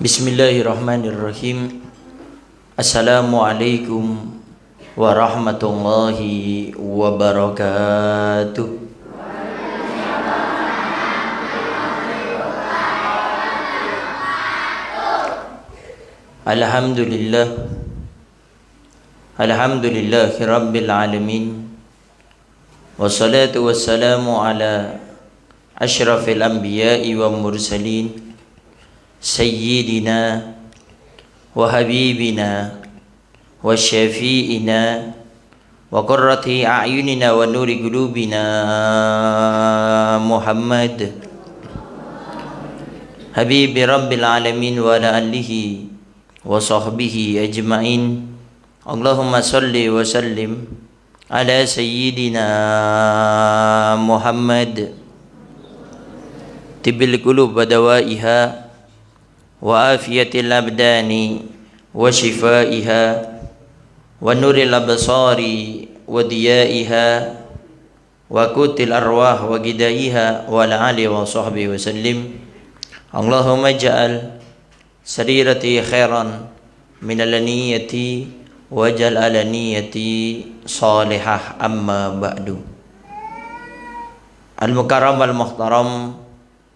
Bismillahirrahmanirrahim. Assalamualaikum warahmatullahi wabarakatuh. Alhamdulillah. Alhamdulillahi rabbil alamin. Wassalatu wassalamu ala asyrafil anbiya'i wa mursalin Sayyidina wa habibina wa syafi'ina wa qurrati a'yunina wa nuri qulubina Muhammad habibi rabbil alamin wa ala alihi wa sahbihi ajma'in. Allahumma salli wa sallim ala sayyidina Muhammad tibbil qulub wa dawaiha wa afiyatil abdani wa shifaiha wa nuril absari wa diyaiha wa kutil arwah wa gidaiha wa ala alihi wa sahbihi wa sallim. Allahumma ja'al sarirati khairan min alaniyati wa ja'al alaniyati salihah, amma ba'du. Al-mukarram al-muhtaram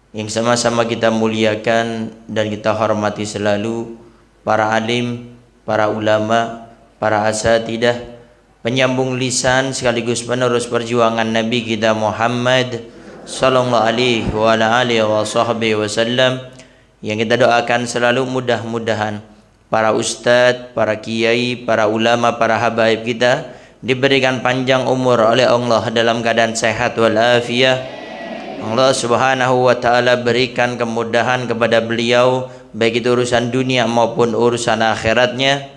yang sama-sama kita muliakan dan kita hormati selalu, para alim, para ulama, para asatidah, penyambung lisan sekaligus penerus perjuangan Nabi kita Muhammad sallallahu alaihi wa ala alihi wa sahbihi wasallam, yang kita doakan selalu mudah-mudahan para ustadz, para kiai, para ulama, para habaib kita diberikan panjang umur oleh Allah dalam keadaan sehat walafiat. Allah subhanahu wa ta'ala berikan kemudahan kepada beliau, baik itu urusan dunia maupun urusan akhiratnya.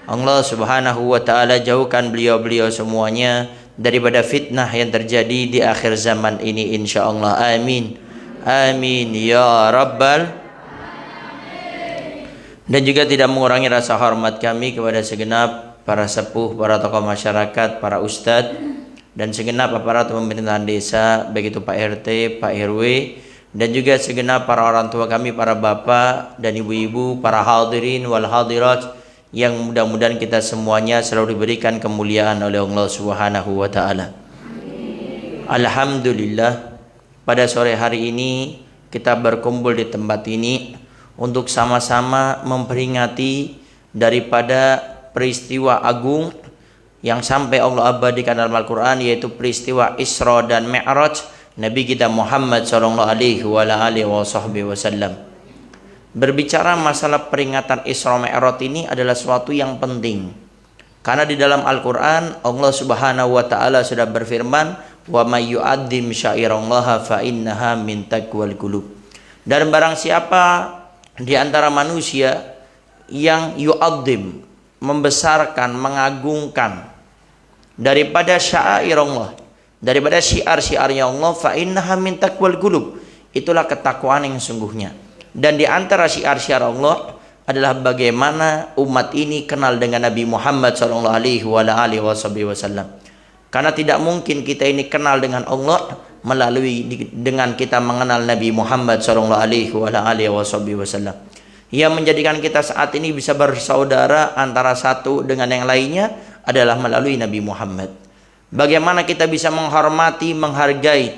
Allah subhanahu wa ta'ala jauhkan beliau-beliau semuanya daripada fitnah yang terjadi di akhir zaman ini, insyaallah. Amin, amin ya rabbal. Dan juga tidak mengurangi rasa hormat kami kepada segenap para sepuh, para tokoh masyarakat, para ustadz, dan segenap aparat pemerintahan desa, baik itu Pak RT, Pak RW, dan juga segenap para orang tua kami, para bapak dan ibu-ibu, para hadirin wal hadirat, yang mudah-mudahan kita semuanya selalu diberikan kemuliaan oleh Allah Subhanahu wa taala. Alhamdulillah, pada sore hari ini kita berkumpul di tempat ini untuk sama-sama memperingati daripada peristiwa agung yang sampai Allah abadikan dalam Al-Quran, yaitu peristiwa Isra dan Mi'raj Nabi kita Muhammad sallallahu alaihi wasallam. Berbicara masalah peringatan Isra Mi'raj ini adalah suatu yang penting, karena di dalam Al-Quran Allah subhanahu wa ta'ala sudah berfirman, wa may yu'adzim syairallaha fa innaha min taqwal qulub. Dan barang siapa di antara manusia yang yu'adzim, membesarkan, mengagungkan daripada syair Allah, daripada syiar-syiarnya Allah, fa innaha min taqwal qulub, itulah ketakwaan yang sungguhnya. Dan di antara syiar-syiar Allah adalah bagaimana umat ini kenal dengan Nabi Muhammad sallallahu alaihi wasallam. Karena tidak mungkin kita ini kenal dengan Allah melalui dengan kita mengenal Nabi Muhammad sallallahu alaihi wasallam. Yang menjadikan kita saat ini bisa bersaudara antara satu dengan yang lainnya adalah melalui Nabi Muhammad. Bagaimana kita bisa menghormati, menghargai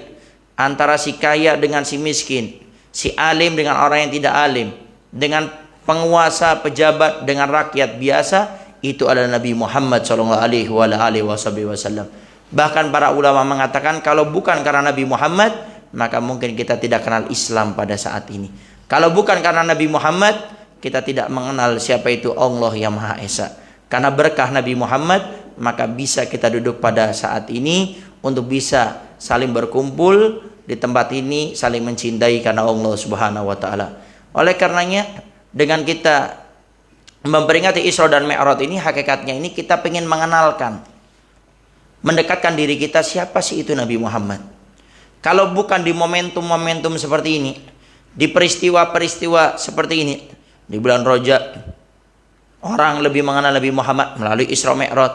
antara si kaya dengan si miskin, si alim dengan orang yang tidak alim, dengan penguasa, pejabat dengan rakyat biasa, itu adalah Nabi Muhammad sallallahu alaihi wasallam. Bahkan para ulama mengatakan kalau bukan karena Nabi Muhammad, maka mungkin kita tidak kenal Islam pada saat ini. Kalau bukan karena Nabi Muhammad, kita tidak mengenal siapa itu Allah yang Maha Esa. Karena berkah Nabi Muhammad, maka bisa kita duduk pada saat ini untuk bisa saling berkumpul di tempat ini, saling mencintai karena Allah Subhanahu wa taala. Oleh karenanya, dengan kita memperingati Isra dan Mi'raj ini, hakikatnya ini kita ingin mengenalkan, mendekatkan diri kita, siapa sih itu Nabi Muhammad. Kalau bukan di momentum-momentum seperti ini, di peristiwa-peristiwa seperti ini, di bulan Rajab, orang lebih mengenal Nabi Muhammad melalui Isra Mi'raj.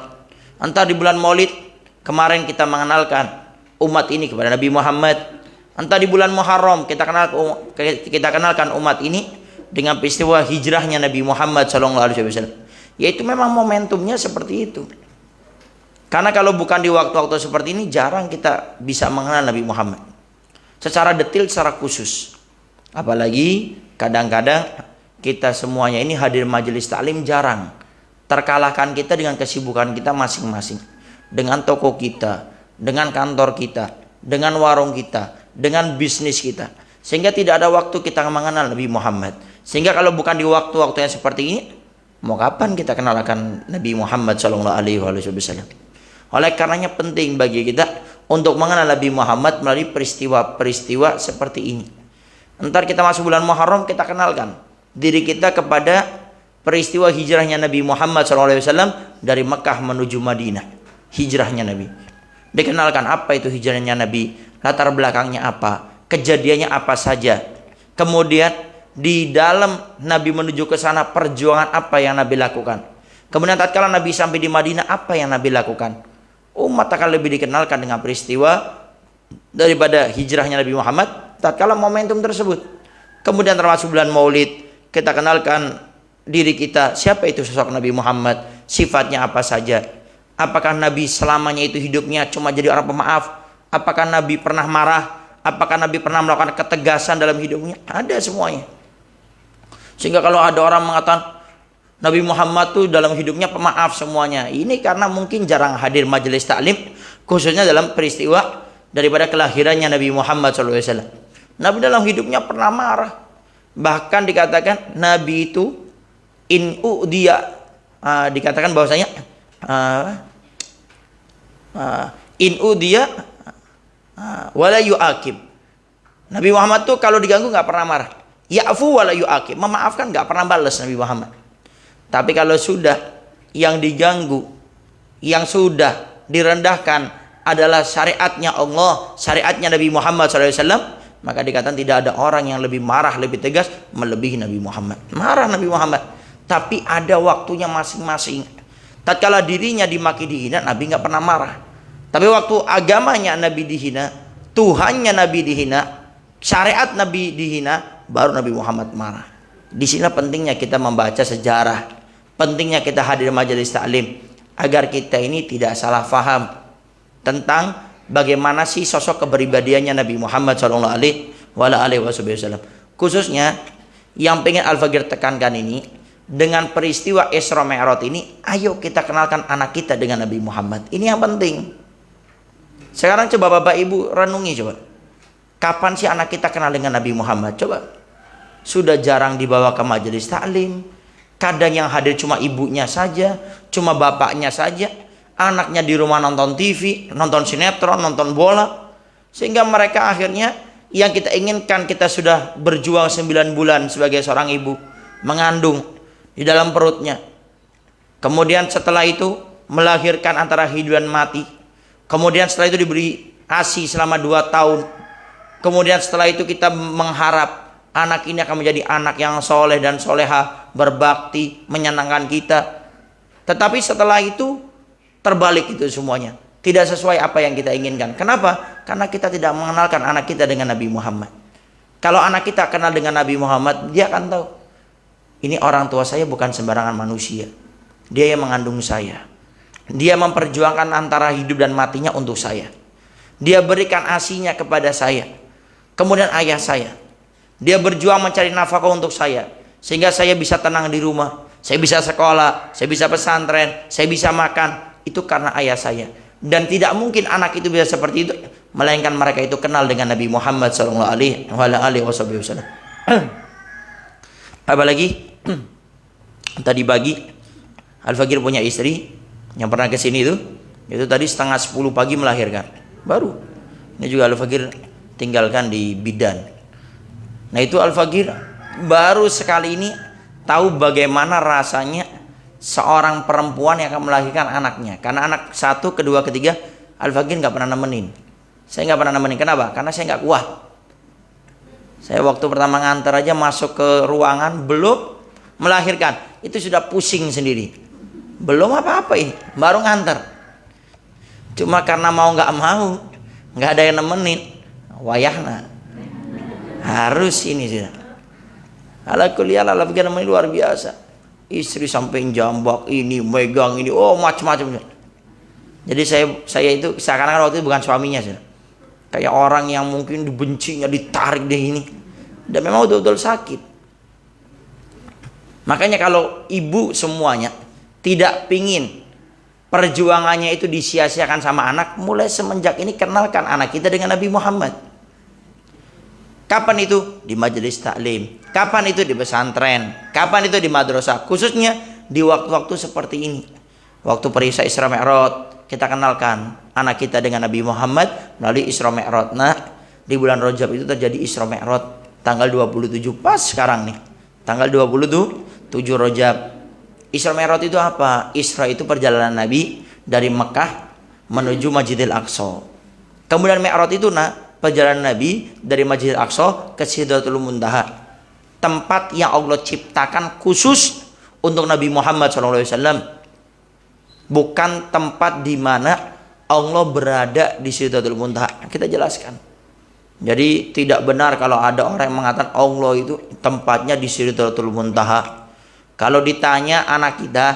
Entah di bulan Maulid, kemarin kita mengenalkan umat ini kepada Nabi Muhammad. Entah di bulan Muharram kita kenalkan umat ini dengan peristiwa hijrahnya Nabi Muhammad SAW. Yaitu memang momentumnya seperti itu. Karena kalau bukan di waktu-waktu seperti ini, jarang kita bisa mengenal Nabi Muhammad secara detail, secara khusus. Apalagi kadang-kadang kita semuanya ini hadir majelis taklim jarang. Terkalahkan kita dengan kesibukan kita masing-masing, dengan toko kita, dengan kantor kita, dengan warung kita, dengan bisnis kita, sehingga tidak ada waktu kita mengenal Nabi Muhammad. Sehingga kalau bukan di waktu-waktu yang seperti ini, mau kapan kita kenalkan Nabi Muhammad SAW? Oleh karenanya penting bagi kita untuk mengenal Nabi Muhammad melalui peristiwa-peristiwa seperti ini. Entar kita masuk bulan Muharram, kita kenalkan diri kita kepada peristiwa hijrahnya Nabi Muhammad SAW dari Mekah menuju Madinah. Hijrahnya Nabi. Dikenalkan apa itu hijrahnya Nabi, latar belakangnya apa, kejadiannya apa saja. Kemudian di dalam Nabi menuju ke sana, perjuangan apa yang Nabi lakukan. Kemudian tatkala Nabi sampai di Madinah, apa yang Nabi lakukan. Umat akan lebih dikenalkan dengan peristiwa daripada hijrahnya Nabi Muhammad tatkala momentum tersebut. Kemudian termasuk bulan Maulid, kita kenalkan diri kita, siapa itu sosok Nabi Muhammad, sifatnya apa saja. Apakah Nabi selamanya itu hidupnya cuma jadi orang pemaaf? Apakah Nabi pernah marah? Apakah Nabi pernah melakukan ketegasan dalam hidupnya? Ada semuanya. Sehingga kalau ada orang mengatakan Nabi Muhammad tuh dalam hidupnya pemaaf semuanya, ini karena mungkin jarang hadir majelis taklim, khususnya dalam peristiwa daripada kelahirannya Nabi Muhammad SAW. Nabi dalam hidupnya pernah marah. Bahkan dikatakan Nabi itu dikatakan bahwasanya wala yu'aqib. Nabi Muhammad tuh kalau diganggu nggak pernah marah. Ya'fu wala yu'aqib, memaafkan nggak pernah balas Nabi Muhammad. Tapi kalau sudah yang diganggu, yang sudah direndahkan adalah syariatnya Allah, syariatnya Nabi Muhammad SAW, maka dikatakan tidak ada orang yang lebih marah, lebih tegas melebihi Nabi Muhammad. Marah Nabi Muhammad, tapi ada waktunya masing-masing. Tatkala dirinya dimaki dihina, Nabi nggak pernah marah. Tapi waktu agamanya Nabi dihina, Tuhannya Nabi dihina, syariat Nabi dihina, baru Nabi Muhammad marah. Di sini pentingnya kita membaca sejarah, pentingnya kita hadir majelis taklim agar kita ini tidak salah faham tentang bagaimana sih sosok kepribadiannya Nabi Muhammad SAW. Khususnya yang pengen Al-Fagir tekankan ini, dengan peristiwa Isra Mi'raj ini, ayo kita kenalkan anak kita dengan Nabi Muhammad. Ini yang penting. Sekarang coba Bapak Ibu renungi coba. Kapan sih anak kita kenal dengan Nabi Muhammad? Coba. Sudah jarang dibawa ke majelis taklim. Kadang yang hadir cuma ibunya saja, cuma bapaknya saja. Anaknya di rumah nonton TV, nonton sinetron, nonton bola. Sehingga mereka akhirnya yang kita inginkan, kita sudah berjuang 9 bulan sebagai seorang ibu, mengandung di dalam perutnya. Kemudian setelah itu melahirkan antara hidup dan mati. Kemudian setelah itu diberi ASI selama 2 tahun. Kemudian setelah itu kita mengharap anak ini akan menjadi anak yang soleh dan soleha, berbakti, menyenangkan kita. Tetapi setelah itu terbalik itu semuanya. Tidak sesuai apa yang kita inginkan. Kenapa? Karena kita tidak mengenalkan anak kita dengan Nabi Muhammad. Kalau anak kita kenal dengan Nabi Muhammad, dia akan tahu, ini orang tua saya bukan sembarangan manusia. Dia yang mengandung saya. Dia memperjuangkan antara hidup dan matinya untuk saya. Dia berikan asinya kepada saya. Kemudian ayah saya. Dia berjuang mencari nafkah untuk saya, sehingga saya bisa tenang di rumah. Saya bisa sekolah, saya bisa pesantren, saya bisa makan. Itu karena ayah saya. Dan tidak mungkin anak itu bisa seperti itu, melainkan mereka itu kenal dengan Nabi Muhammad SAW. Apalagi tadi pagi Al-Fagir punya istri yang pernah ke sini itu tadi setengah 10 pagi melahirkan. Baru. Ini juga Al-Fagir tinggalkan di bidan. Nah itu Al-Fagir baru sekali ini tahu bagaimana rasanya seorang perempuan yang akan melahirkan anaknya. Karena anak 1, kedua, ketiga Al-Fagir nggak pernah nemenin. Saya nggak pernah nemenin. Kenapa? Karena saya nggak kuat. Saya waktu pertama ngantar aja masuk ke ruangan, belum melahirkan itu sudah pusing sendiri. Belum apa-apa ini, baru ngantar. Cuma karena mau nggak mau, nggak ada yang nemenin, wayahna harus ini sudah. Ala kuliah ala namanya luar biasa. Istri sampai jambak ini, megang ini, oh macam-macam. Jadi saya itu seakan-akan waktu itu bukan suaminya sih. Kayak orang yang mungkin dibencinya, ditarik deh ini. Dan memang betul-betul sakit. Makanya kalau ibu semuanya tidak pingin perjuangannya itu disia-siakan sama anak, mulai semenjak ini kenalkan anak kita dengan Nabi Muhammad. Kapan itu? Di majelis taklim. Kapan itu? Di pesantren. Kapan itu? Di madrasah. Khususnya di waktu-waktu seperti ini. Waktu perisai Isra Mi'raj, kita kenalkan anak kita dengan Nabi Muhammad melalui Isra Mi'raj. Nah, di bulan Rajab itu terjadi Isra Mi'raj tanggal 27 pas sekarang nih. Tanggal 27 Rajab. Isra Mi'raj itu apa? Isra itu perjalanan Nabi dari Mekah menuju Masjidil Aqsa. Kemudian Mi'raj itu perjalanan Nabi dari Masjidil Aqsa ke Sidratul Muntaha, tempat yang Allah ciptakan khusus untuk Nabi Muhammad SAW. Bukan tempat di mana Allah berada di Sidratul Muntaha. Kita jelaskan. Jadi tidak benar kalau ada orang yang mengatakan Allah itu tempatnya di Sidratul Muntaha. Kalau ditanya anak kita,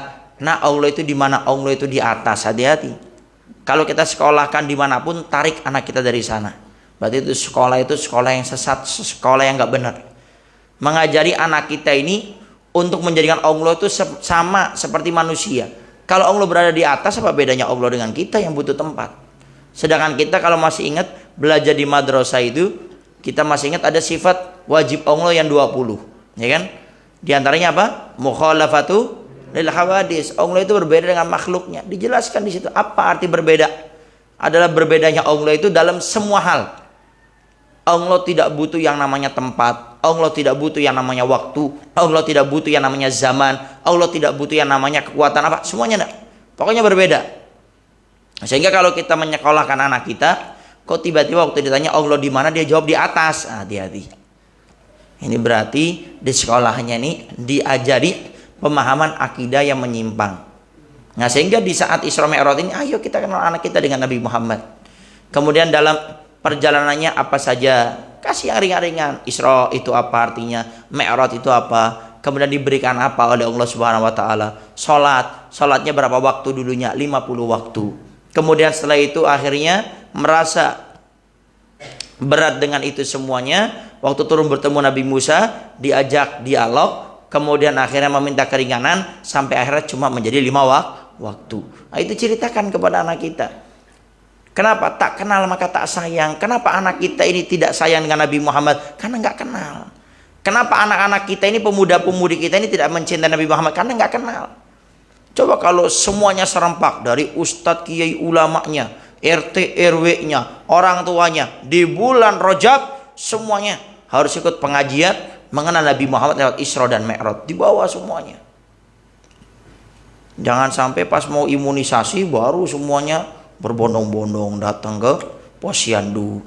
nah Allah itu di mana? Allah itu di atas. Hati-hati. Kalau kita sekolahkan dimanapun, tarik anak kita dari sana. Berarti itu sekolah yang sesat, sekolah yang nggak benar. Mengajari anak kita ini untuk menjadikan Allah itu sama seperti manusia. Kalau Allah berada di atas, apa bedanya Allah dengan kita yang butuh tempat? Sedangkan kita kalau masih ingat belajar di madrasah itu, kita masih ingat ada sifat wajib Allah yang 20, ya kan? Di antaranya apa? Mukhalafatu lil hawadis. Allah itu berbeda dengan makhluknya. Dijelaskan di situ apa arti berbeda. Adalah berbedanya Allah itu dalam semua hal. Allah tidak butuh yang namanya tempat, Allah tidak butuh yang namanya waktu, Allah tidak butuh yang namanya zaman, Allah tidak butuh yang namanya kekuatan apa, semuanya enggak. Pokoknya berbeda. Sehingga kalau kita menyekolahkan anak kita, kok tiba-tiba waktu ditanya Allah di mana, dia jawab di atas. Hati-hati. Ini berarti di sekolahnya ini diajari pemahaman akidah yang menyimpang. Nah, sehingga di saat Isra Mi'raj ini, ayo kita kenal anak kita dengan Nabi Muhammad. Kemudian dalam perjalanannya apa saja, kasih yang ringan-ringan. Isra itu apa artinya, Mi'raj itu apa, kemudian diberikan apa oleh Allah Subhanahu wa taala. Salatnya berapa waktu dulunya? 50 waktu. Kemudian setelah itu akhirnya merasa berat dengan itu semuanya. Waktu turun bertemu Nabi Musa, diajak dialog, kemudian akhirnya meminta keringanan sampai akhirnya cuma menjadi 5 waktu. Nah, itu ceritakan kepada anak kita. Kenapa tak kenal maka tak sayang? Kenapa anak kita ini tidak sayang dengan Nabi Muhammad? Karena nggak kenal. Kenapa anak-anak kita ini, pemuda-pemudi kita ini tidak mencintai Nabi Muhammad? Karena nggak kenal. Coba kalau semuanya serempak, dari ustadz, kiai, ulamanya, RT, RW-nya, orang tuanya, di bulan Rajab semuanya harus ikut pengajian mengenal Nabi Muhammad lewat Isra dan Mi'raj. Dibawa semuanya. Jangan sampai pas mau imunisasi baru semuanya berbondong-bondong datang ke posyandu.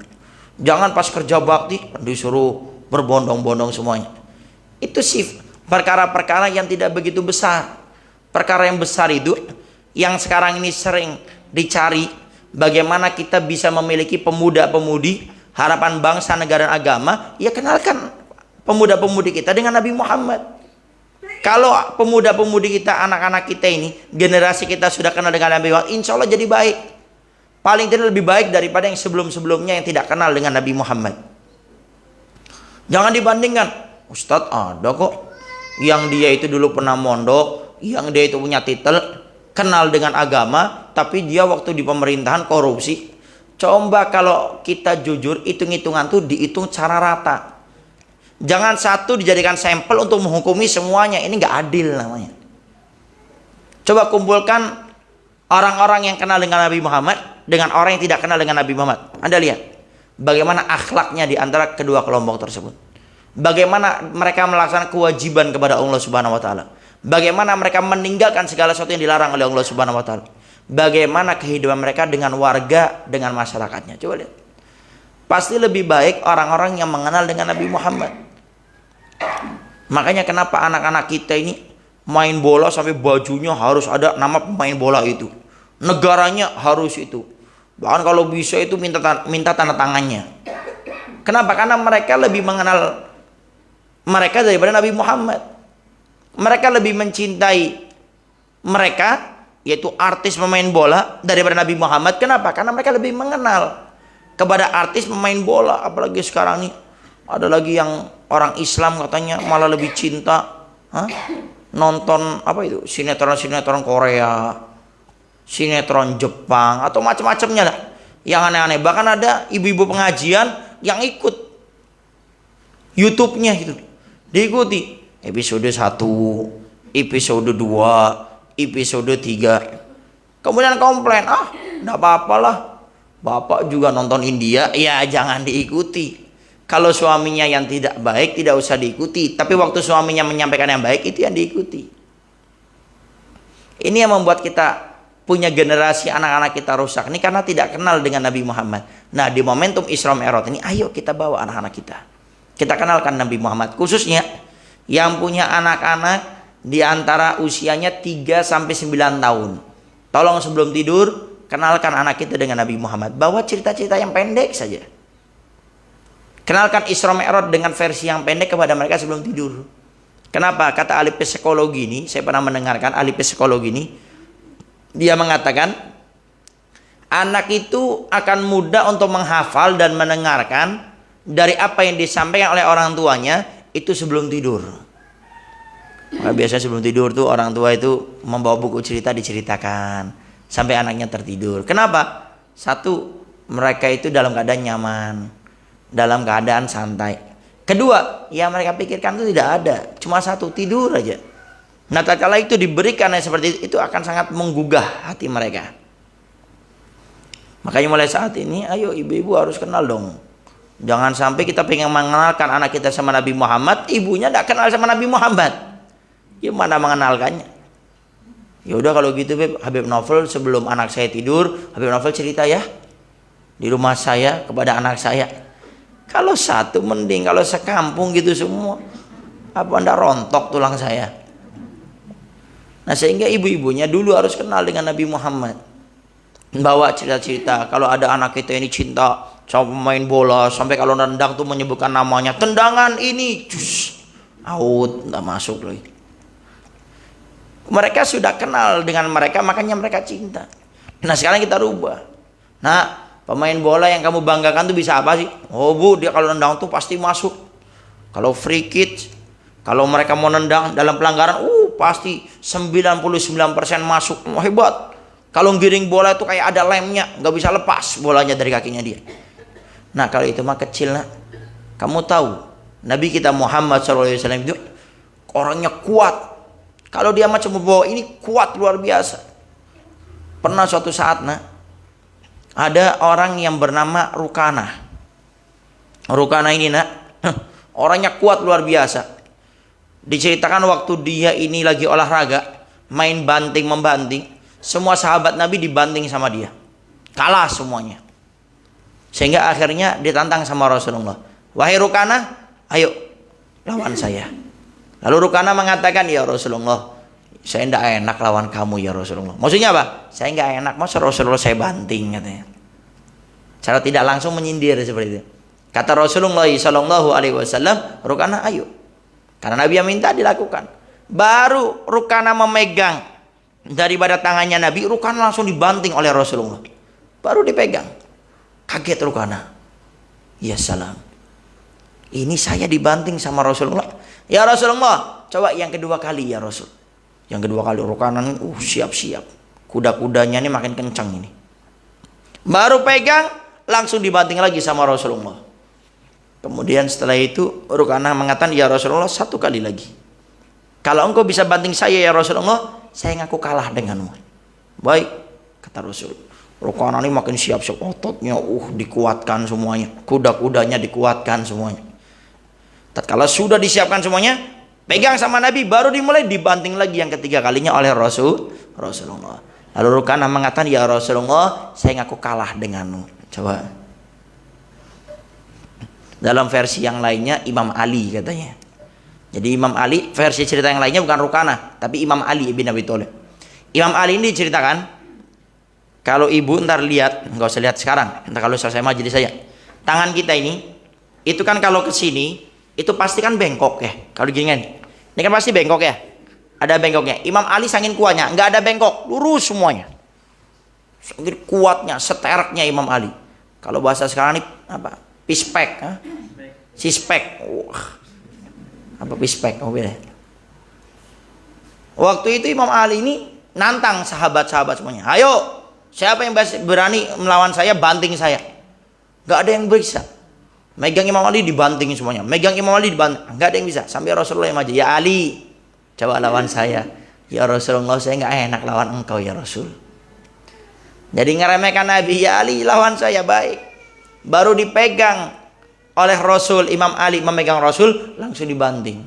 Jangan pas kerja bakti disuruh berbondong-bondong semuanya. Itu sih perkara-perkara yang tidak begitu besar. Perkara yang besar itu yang sekarang ini sering dicari, bagaimana kita bisa memiliki pemuda-pemudi harapan bangsa, negara, dan agama. Ya kenalkan pemuda-pemudi kita dengan Nabi Muhammad. Kalau pemuda-pemudi kita, anak-anak kita ini, generasi kita sudah kenal dengan Nabi Muhammad, insya Allah jadi baik. Paling tidak lebih baik daripada yang sebelum-sebelumnya yang tidak kenal dengan Nabi Muhammad. Jangan dibandingkan. Ustadz ada kok yang dia itu dulu pernah mondok, yang dia itu punya titel, kenal dengan agama, tapi dia waktu di pemerintahan korupsi. Coba kalau kita jujur, hitung-hitungan tuh dihitung secara rata. Jangan satu dijadikan sampel untuk menghukumi semuanya. Ini nggak adil namanya. Coba kumpulkan orang-orang yang kenal dengan Nabi Muhammad dengan orang yang tidak kenal dengan Nabi Muhammad. Anda lihat bagaimana akhlaknya di antara kedua kelompok tersebut. Bagaimana mereka melaksanakan kewajiban kepada Allah Subhanahu wa taala. Bagaimana mereka meninggalkan segala sesuatu yang dilarang oleh Allah Subhanahu wa taala. Bagaimana kehidupan mereka dengan warga, dengan masyarakatnya. Coba lihat. Pasti lebih baik orang-orang yang mengenal dengan Nabi Muhammad. Makanya kenapa anak-anak kita ini main bola sampai bajunya harus ada nama pemain bola itu. Negaranya harus itu. Bahkan kalau bisa itu minta tanda tangannya. Kenapa? Karena mereka lebih mengenal mereka daripada Nabi Muhammad. Mereka lebih mencintai mereka, yaitu artis pemain bola, daripada Nabi Muhammad. Kenapa? Karena mereka lebih mengenal kepada artis pemain bola. Apalagi sekarang nih ada lagi yang orang Islam katanya malah lebih cinta nonton apa itu, sinetron Korea, sinetron Jepang, atau macam-macamnya lah yang aneh-aneh. Bahkan ada ibu-ibu pengajian yang ikut YouTube-nya gitu, diikuti episode 1, episode 2, episode 3. Kemudian komplain, enggak apa-apalah, bapak juga nonton India. Ya jangan diikuti. Kalau suaminya yang tidak baik tidak usah diikuti, tapi waktu suaminya menyampaikan yang baik itu yang diikuti. Ini yang membuat kita punya generasi anak-anak kita rusak ini karena tidak kenal dengan Nabi Muhammad. Nah, di momentum Isra Mi'raj ini ayo kita bawa anak-anak kita kenalkan Nabi Muhammad, khususnya yang punya anak-anak di antara usianya 3 sampai 9 tahun. Tolong sebelum tidur kenalkan anak kita dengan Nabi Muhammad. Bawa cerita-cerita yang pendek saja. Kenalkan Isra Mi'raj dengan versi yang pendek kepada mereka sebelum tidur. Kenapa? Kata ahli psikologi ini, saya pernah mendengarkan ahli psikologi ini, dia mengatakan anak itu akan mudah untuk menghafal dan mendengarkan dari apa yang disampaikan oleh orang tuanya itu sebelum tidur. Maka biasanya sebelum tidur tuh orang tua itu membawa buku cerita diceritakan sampai anaknya tertidur. Kenapa? Satu, mereka itu dalam keadaan nyaman, dalam keadaan santai. Kedua, yang mereka pikirkan itu tidak ada, cuma satu, tidur aja. Nah, tatkala itu diberikan yang seperti itu akan sangat menggugah hati mereka. Makanya mulai saat ini, ayo ibu-ibu harus kenal dong. Jangan sampai kita pengen mengenalkan anak kita sama Nabi Muhammad, ibunya tidak kenal sama Nabi Muhammad. Gimana mengenalkannya? Ya udah kalau gitu Beb, Habib Novel sebelum anak saya tidur, Habib Novel cerita ya di rumah saya kepada anak saya. Kalau satu mending, kalau sekampung gitu semua, apa anda rontok tulang saya. Nah, sehingga ibu-ibunya dulu harus kenal dengan Nabi Muhammad. Bawa cerita-cerita, kalau ada anak kita ini cinta sama pemain bola, sampai kalau nendang tuh menyebutkan namanya, tendangan ini, out, nggak masuk loh. Mereka sudah kenal dengan mereka, makanya mereka cinta. Nah, sekarang kita rubah. Nah, pemain bola yang kamu banggakan tuh bisa apa sih? Oh bu, dia kalau nendang tuh pasti masuk. Kalau free kick, kalau mereka mau nendang dalam pelanggaran, pasti 99% masuk. Oh, hebat. Kalau giring bola itu kayak ada lemnya, nggak bisa lepas bolanya dari kakinya dia. Nah, kalau itu mah kecil nak. Kamu tahu Nabi kita Muhammad SAW itu orangnya kuat. Kalau dia macam bawa ini kuat luar biasa. Pernah suatu saat nak, ada orang yang bernama Rukana. Rukana ini nak, orangnya kuat luar biasa. Diceritakan waktu dia ini lagi olahraga, main banting-membanting, semua sahabat Nabi dibanting sama dia. Kalah semuanya. Sehingga akhirnya ditantang sama Rasulullah. Wahai Rukana, ayo lawan saya. Lalu Rukana mengatakan, ya Rasulullah, saya tidak enak lawan kamu ya Rasulullah. Maksudnya apa? Saya nggak enak, masa Rasulullah saya banting katanya. Cara tidak langsung menyindir seperti itu. Kata Rasulullah SAW, Rukana ayo. Karena Nabi yang minta dilakukan. Baru Rukana memegang daripada tangannya Nabi, Rukana langsung dibanting oleh Rasulullah. Baru dipegang. Kaget Rukana. Ya salam. Ini saya dibanting sama Rasulullah. Ya Rasulullah, coba yang kedua kali ya Rasul. Yang kedua kali Rukana ini siap-siap. Kuda-kudanya ini makin kencang ini. Baru pegang, langsung dibanting lagi sama Rasulullah. Kemudian setelah itu Rukana mengatakan, ya Rasulullah, satu kali lagi. Kalau engkau bisa banting saya ya Rasulullah, saya ngaku kalah denganmu. Baik, kata Rasul. Rukana ini makin siap-siap, ototnya dikuatkan semuanya. Kuda-kudanya dikuatkan semuanya. Tatkala sudah disiapkan semuanya, pegang sama Nabi, baru dimulai dibanting lagi yang ketiga kalinya oleh Rasulullah. Lalu Rukana mengatakan, ya Rasulullah, saya ngaku kalah denganmu. Coba. Dalam versi yang lainnya Imam Ali katanya. Jadi Imam Ali, versi cerita yang lainnya bukan Rukana, tapi Imam Ali bin Abi Thalib. Imam Ali ini diceritakan, kalau ibu ntar lihat, nggak usah lihat sekarang, ntar kalau selesai majelis saya, tangan kita ini, itu kan kalau ke sini, itu pasti kan bengkok ya. Kalau gini kan, ini kan pasti bengkok ya. Ada bengkoknya. Imam Ali saking kuatnya, nggak ada bengkok, lurus semuanya. Saking kuatnya, setereknya Imam Ali. Kalau bahasa sekarang ini apa? Pispek, sispek. Apa pispek? Oh beda. Waktu itu Imam Ali ini nantang sahabat-sahabat semuanya. Ayo, siapa yang berani melawan saya, banting saya. Gak ada yang bisa. Megang Imam Ali dibanting semuanya. Megang Imam Ali dibanting. Gak ada yang bisa. Sampai Rasulullah yang maju. Ya Ali, coba lawan saya. Ya Rasulullah, saya gak enak lawan engkau ya Rasul. Jadi ngeremehkan Nabi. Ya Ali, lawan saya baik. Baru dipegang oleh Rasul, Imam Ali memegang Rasul, langsung dibanting.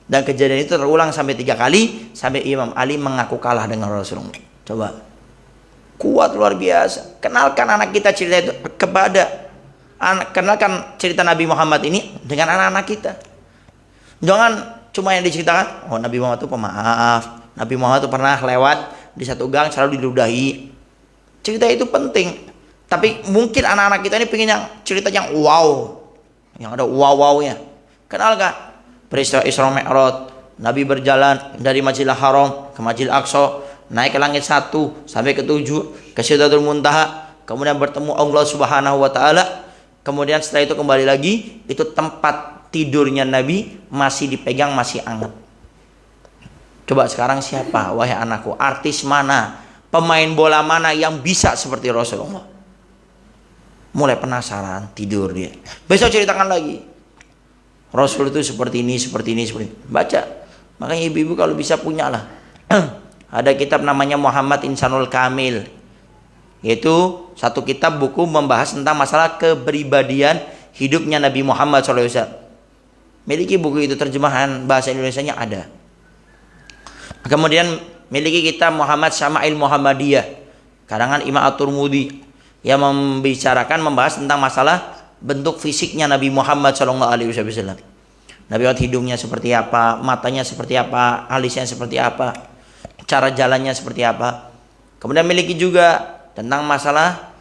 Dan kejadian itu terulang sampai 3 kali, sampai Imam Ali mengaku kalah dengan Rasulullah. Coba, kuat luar biasa. Kenalkan anak kita cerita itu kepada kenalkan cerita Nabi Muhammad ini dengan anak-anak kita. Jangan cuma yang diceritakan, oh Nabi Muhammad itu pemaaf, Nabi Muhammad itu pernah lewat di satu gang selalu diludahi. Cerita itu penting, tapi mungkin anak-anak kita ini pengen yang cerita yang wow, yang ada wow-wownya. Kenalkan peristiwa Isra Mi'raj, Nabi berjalan dari Masjidil Haram ke Masjidil Aqsa, naik ke langit 1 sampai ke 7, ke Sidratul Muntaha, kemudian bertemu Allah Subhanahu wa taala. Kemudian setelah itu kembali lagi, itu tempat tidurnya Nabi masih dipegang, masih hangat. Coba sekarang siapa, wahai anakku, artis mana, pemain bola mana yang bisa seperti Rasulullah? Mulai penasaran, tidur dia. Besok ceritakan lagi. Rasul itu seperti ini, seperti ini, seperti ini. Baca. Makanya ibu-ibu kalau bisa punyalah. Ada kitab namanya Muhammad Insanul Kamil. Yaitu satu kitab buku membahas tentang masalah kepribadian hidupnya Nabi Muhammad SAW. Miliki buku itu, terjemahan bahasa Indonesianya ada. Kemudian miliki kitab Muhammad Syama'il Muhammadiyah, karangan Imam At-Tirmidzi, yang membahas tentang masalah bentuk fisiknya Nabi Muhammad SAW. Nabi Muhammad hidungnya seperti apa, matanya seperti apa, alisnya seperti apa, cara jalannya seperti apa. Kemudian miliki juga tentang masalah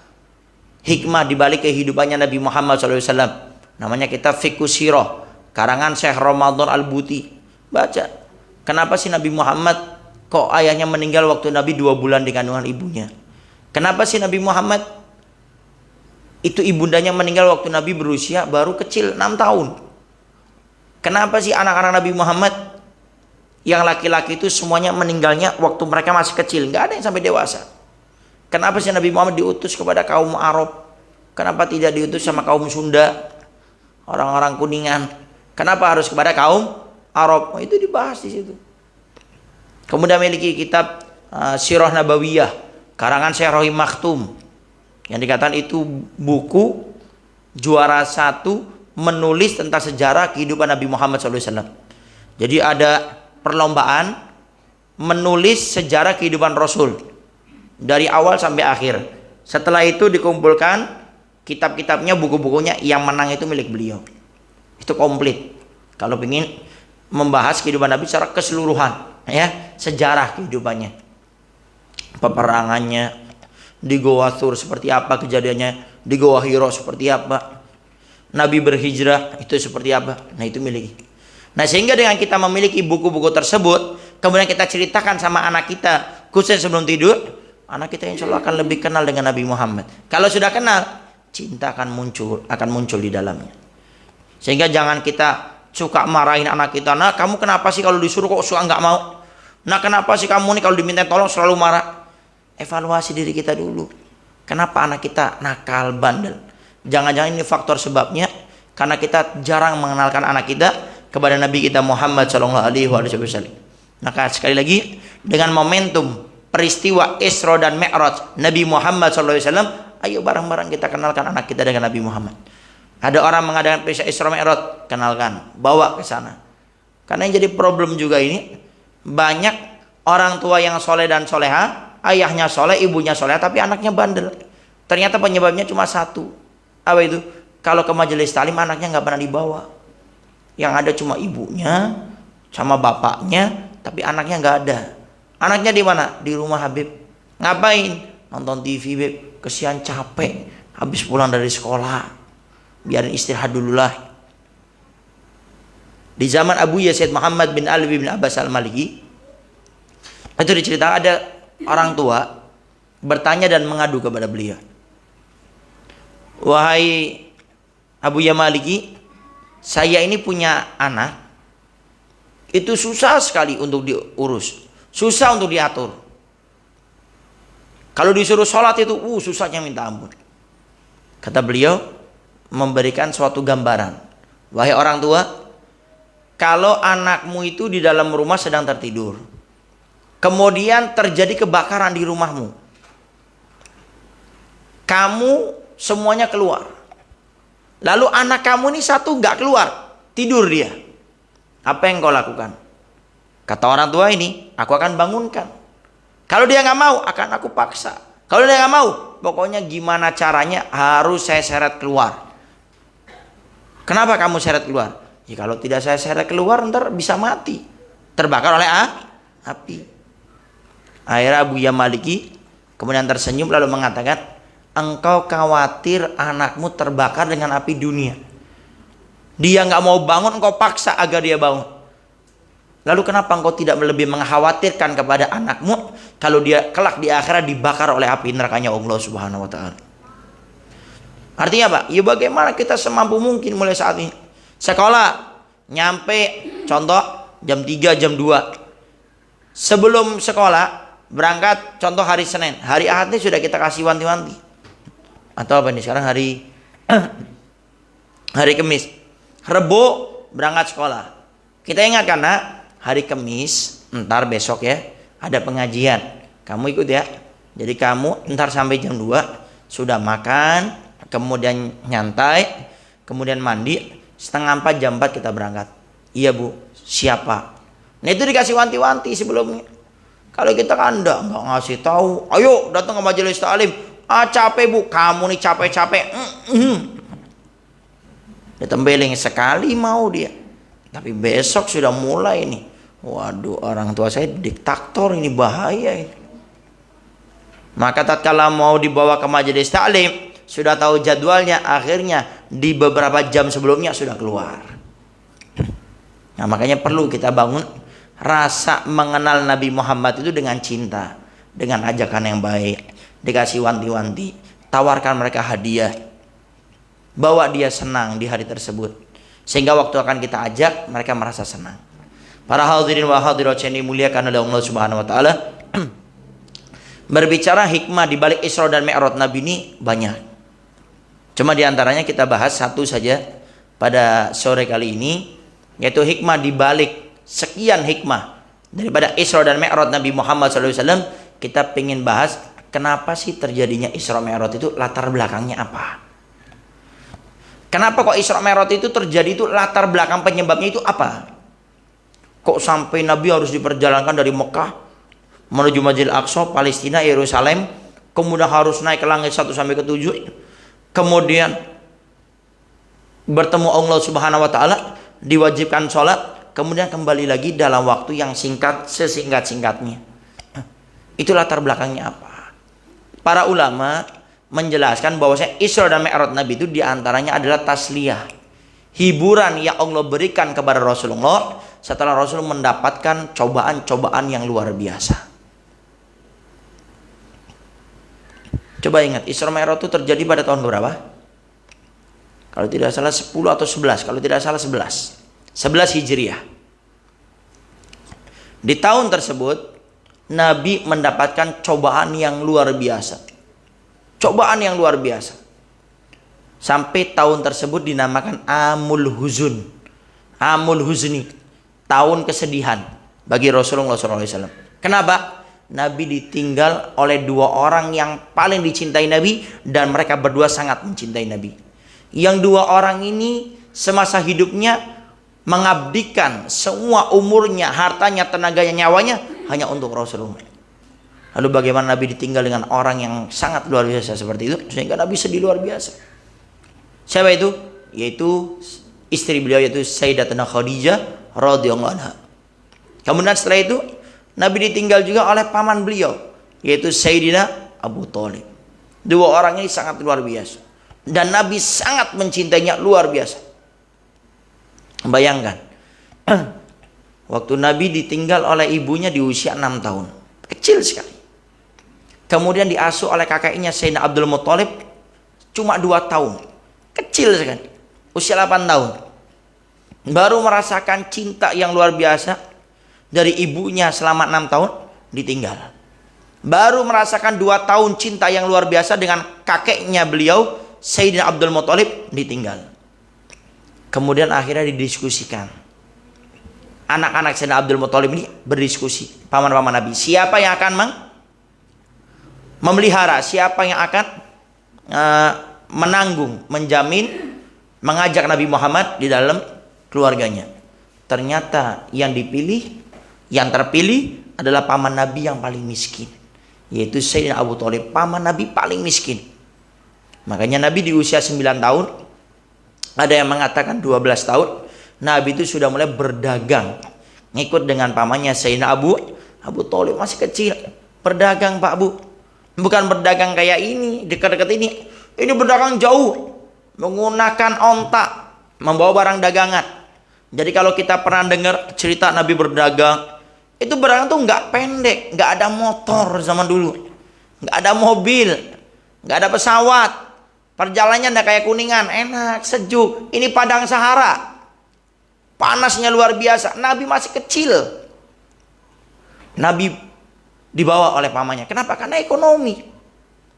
hikmah dibalik kehidupannya Nabi Muhammad SAW. Namanya kitab Fiqhus Sirah, karangan Syekh Ramadan Al-Buti. Baca. Kenapa sih Nabi Muhammad kok ayahnya meninggal waktu Nabi 2 bulan di kandungan ibunya? Kenapa sih Nabi Muhammad itu ibundanya meninggal waktu Nabi berusia baru kecil 6 tahun? Kenapa sih anak-anak Nabi Muhammad yang laki-laki itu semuanya meninggalnya waktu mereka masih kecil, nggak ada yang sampai dewasa? Kenapa sih Nabi Muhammad diutus kepada kaum Arab? Kenapa tidak diutus sama kaum Sunda, orang-orang Kuningan? Kenapa harus kepada kaum Arab? Oh, itu dibahas di situ. Kemudian memiliki kitab Sirah Nabawiyah, karangan Syekh Rohim Maktum, yang dikatakan itu buku juara 1 menulis tentang sejarah kehidupan Nabi Muhammad SAW. Jadi ada perlombaan menulis sejarah kehidupan Rasul dari awal sampai akhir. Setelah itu dikumpulkan kitab-kitabnya, buku-bukunya, yang menang itu milik beliau. Itu komplit. Kalau ingin membahas kehidupan Nabi secara keseluruhan, ya, sejarah kehidupannya, peperangannya, di Goa Thur seperti apa kejadiannya, di Goa Hiro seperti apa, Nabi berhijrah itu seperti apa. Nah, itu miliki. Nah, sehingga dengan kita memiliki buku-buku tersebut, kemudian kita ceritakan sama anak kita khususnya sebelum tidur, anak kita insya Allah akan lebih kenal dengan Nabi Muhammad. Kalau sudah kenal, cinta akan muncul di dalamnya. Sehingga jangan kita suka marahin anak kita. Nah, kamu kenapa sih kalau disuruh kok suka nggak mau? Nah, kenapa sih kamu nih kalau diminta tolong selalu marah? Evaluasi diri kita dulu. Kenapa anak kita nakal, bandel? Jangan-jangan ini faktor sebabnya karena kita jarang mengenalkan anak kita kepada Nabi kita Muhammad SAW. Maka sekali lagi, dengan momentum peristiwa Isra dan Mi'raj Nabi Muhammad SAW, ayo bareng-bareng kita kenalkan anak kita dengan Nabi Muhammad. Ada orang mengadakan peristiwa Isra Mi'raj, kenalkan, bawa ke sana. Karena yang jadi problem juga ini, banyak orang tua yang soleh dan soleha, ayahnya soleh, ibunya soleh, tapi anaknya bandel. Ternyata penyebabnya cuma satu. Apa itu? Kalau ke majelis talim anaknya nggak pernah dibawa. Yang ada cuma ibunya sama bapaknya, tapi anaknya nggak ada. Anaknya di mana? Di rumah Habib. Ngapain? Nonton TV, Beb. Kesian capek, habis pulang dari sekolah. Biarin istirahat dulu lah. Di zaman Abu Yazid Muhammad bin Ali bin Abbas al-Maliki, itu diceritakan ada orang tua bertanya dan mengadu kepada beliau. Wahai Abu Ya Maliki, saya ini punya anak, itu susah sekali untuk diurus, susah untuk diatur. Kalau disuruh sholat itu susahnya minta ampun. Kata beliau memberikan suatu gambaran. Wahai orang tua, kalau anakmu itu di dalam rumah sedang tertidur, kemudian terjadi kebakaran di rumahmu, kamu semuanya keluar, lalu anak kamu ini satu nggak keluar, tidur dia, apa yang kau lakukan? Kata orang tua ini, aku akan bangunkan. Kalau dia nggak mau, akan aku paksa. Kalau dia nggak mau, pokoknya gimana caranya harus saya seret keluar. Kenapa kamu seret keluar? Ya kalau tidak saya seret keluar ntar bisa mati, terbakar oleh api. Akhirnya Abu Ya Maliki kemudian tersenyum lalu mengatakan, engkau khawatir anakmu terbakar dengan api dunia. Dia nggak mau bangun, engkau paksa agar dia bangun. Lalu kenapa engkau tidak lebih mengkhawatirkan kepada anakmu kalau dia kelak di akhirat dibakar oleh api nerakanya Allah Subhanahu wa taala? Artinya apa? Ya bagaimana kita semampu mungkin mulai saat ini. Sekolah nyampe contoh jam 3 jam 2. Sebelum sekolah berangkat contoh hari Senin, hari Ahad ini sudah kita kasih wanti-wanti. Atau apa nih sekarang hari hari Kamis. Rebo berangkat sekolah. Kita ingatkan nak, hari Kamis, ntar besok ya, ada pengajian. Kamu ikut ya. Jadi kamu ntar sampai jam 2 sudah makan, kemudian nyantai, kemudian mandi, setengah 4 jam 4 kita berangkat. Iya bu, siapa? Nah itu dikasih wanti-wanti sebelumnya. Kalau kita kan nggak ngasih tahu, ayo datang ke majelis taklim. Capek bu, kamu nih capek-capek. Ditembeling sekali mau dia. Tapi besok sudah mulai nih. Waduh, orang tua saya diktator, ini bahaya ini. Maka tatkala mau dibawa ke majelis taklim, sudah tahu jadwalnya, akhirnya di beberapa jam sebelumnya sudah keluar. Nah makanya perlu kita bangun rasa mengenal Nabi Muhammad itu dengan cinta, dengan ajakan yang baik, dikasih wanti-wanti, tawarkan mereka hadiah, bawa dia senang di hari tersebut, sehingga waktu akan kita ajak mereka merasa senang. Para hadirin wa hadirat yang dimuliakan oleh Allah Subhanahu wa taala, berbicara hikmah di balik Isra dan Mi'raj Nabi ini banyak. Cuma diantaranya kita bahas satu saja pada sore kali ini, yaitu hikmah di balik sekian hikmah daripada Isra dan Mi'raj Nabi Muhammad SAW. Kita ingin bahas kenapa sih terjadinya Isra Mi'raj itu, latar belakangnya apa? Kenapa kok Isra Mi'raj itu terjadi, itu latar belakang penyebabnya itu apa? Kok sampai Nabi harus diperjalankan dari Mekah menuju Masjidil Aqsa, Palestina, Yerusalem, kemudian harus naik ke langit 1 sampai ke 7, kemudian bertemu Allah Subhanahu wa taala, diwajibkan sholat, kemudian kembali lagi dalam waktu yang singkat, sesingkat-singkatnya. Itu latar belakangnya apa? Para ulama menjelaskan bahwasanya Isra dan Mi'raj Nabi itu diantaranya adalah tasliyah, hiburan yang Allah berikan kepada Rasulullah setelah Rasul mendapatkan cobaan-cobaan yang luar biasa. Coba ingat, Isra Mi'raj itu terjadi pada tahun berapa? Kalau tidak salah 10 atau 11, kalau tidak salah 11 Hijriah. Di tahun tersebut Nabi mendapatkan cobaan yang luar biasa. Cobaan yang luar biasa. Sampai tahun tersebut dinamakan Amul Huzun. Amul Huzni, tahun kesedihan bagi Rasulullah SAW. Kenapa? Nabi ditinggal oleh 2 orang yang paling dicintai Nabi, dan mereka berdua sangat mencintai Nabi. Yang 2 orang ini semasa hidupnya mengabdikan semua umurnya, hartanya, tenaganya, nyawanya hanya untuk Rasulullah. Lalu bagaimana Nabi ditinggal dengan orang yang sangat luar biasa seperti itu, sehingga Nabi sedih luar biasa. Siapa itu? Yaitu istri beliau, yaitu Sayyidatuna Khadijah radhiyallahu anha. Kemudian setelah itu Nabi ditinggal juga oleh paman beliau, yaitu Sayyidina Abu Thalib. 2 orang ini sangat luar biasa, dan Nabi sangat mencintainya luar biasa. Bayangkan, Waktu Nabi ditinggal oleh ibunya di usia 6 tahun. Kecil sekali. Kemudian diasuh oleh kakeknya Sayyidina Abdul Muthalib cuma 2 tahun. Kecil sekali. Usia 8 tahun. Baru merasakan cinta yang luar biasa dari ibunya selama 6 tahun ditinggal. Baru merasakan 2 tahun cinta yang luar biasa dengan kakeknya beliau Sayyidina Abdul Muthalib ditinggal. Kemudian akhirnya didiskusikan. Anak-anak Sayyidina Abdul Muthalib ini berdiskusi, paman-paman Nabi, siapa yang akan memelihara, siapa yang akan menanggung, menjamin, mengajak Nabi Muhammad di dalam keluarganya. Ternyata yang terpilih adalah paman Nabi yang paling miskin, yaitu Sayyidina Abu Thalib, paman Nabi paling miskin. Makanya Nabi di usia 9 tahun, ada yang mengatakan 12 tahun, Nabi itu sudah mulai berdagang, ngikut dengan pamannya Sayyidina Abu Thalib, masih kecil, berdagang Pak Bu. Bukan berdagang kayak ini, dekat-dekat ini berdagang jauh, menggunakan onta, membawa barang dagangan. Jadi kalau kita pernah dengar cerita Nabi berdagang, itu berdagang tuh nggak pendek, nggak ada motor zaman dulu, nggak ada mobil, nggak ada pesawat, perjalanannya nggak kayak Kuningan, enak, sejuk. Ini padang Sahara, panasnya luar biasa. Nabi masih kecil, Nabi dibawa oleh pamannya. Kenapa? Karena ekonomi.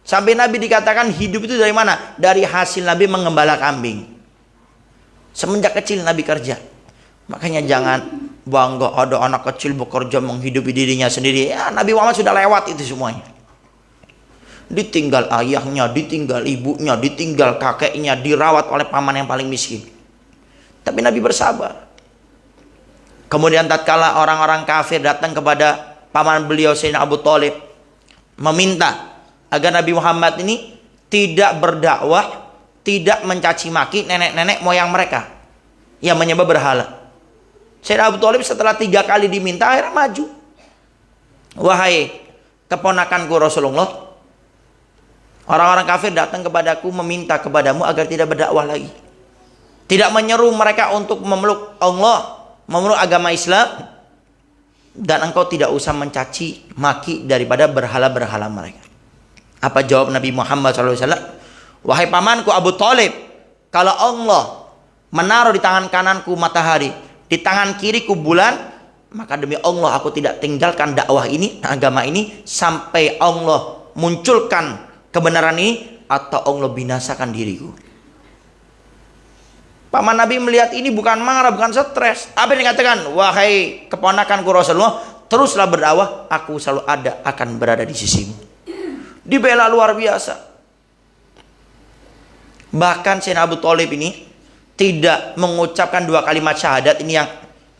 Sampai Nabi dikatakan hidup itu dari mana? Dari hasil Nabi mengembala kambing. Semenjak kecil Nabi kerja. Makanya jangan bangga ada anak kecil bekerja menghidupi dirinya sendiri. Ya, Nabi Muhammad sudah lewat itu semuanya. Ditinggal ayahnya, ditinggal ibunya, ditinggal kakeknya, dirawat oleh paman yang paling miskin. Tapi Nabi bersabar. Kemudian tatkala orang-orang kafir datang kepada paman beliau Sayyidina Abu Thalib, meminta agar Nabi Muhammad ini tidak berdakwah, tidak mencaci maki nenek-nenek moyang mereka yang menyembah berhala. Sayyidina Abu Thalib setelah 3 kali diminta, akhirnya maju. Wahai keponakanku Rasulullah, orang-orang kafir datang kepadaku meminta kepadamu agar tidak berdakwah lagi, tidak menyeru mereka untuk memeluk Allah, memeluk agama Islam, dan engkau tidak usah mencaci maki daripada berhala-berhala mereka. Apa jawab Nabi Muhammad SAW? Wahai pamanku Abu Thalib, kalau Allah menaruh di tangan kananku matahari, di tangan kiriku bulan, maka demi Allah aku tidak tinggalkan dakwah ini, agama ini, sampai Allah munculkan kebenaran ini atau Allah binasakan diriku. Paman Nabi melihat ini bukan marah, bukan stres. Apa yang dikatakan? Wahai keponakanku Rasulullah, teruslah berdakwah, aku selalu ada, akan berada di sisimu. Dibela luar biasa. Bahkan Sayyidina Abu Thalib ini tidak mengucapkan 2 kalimat syahadat ini yang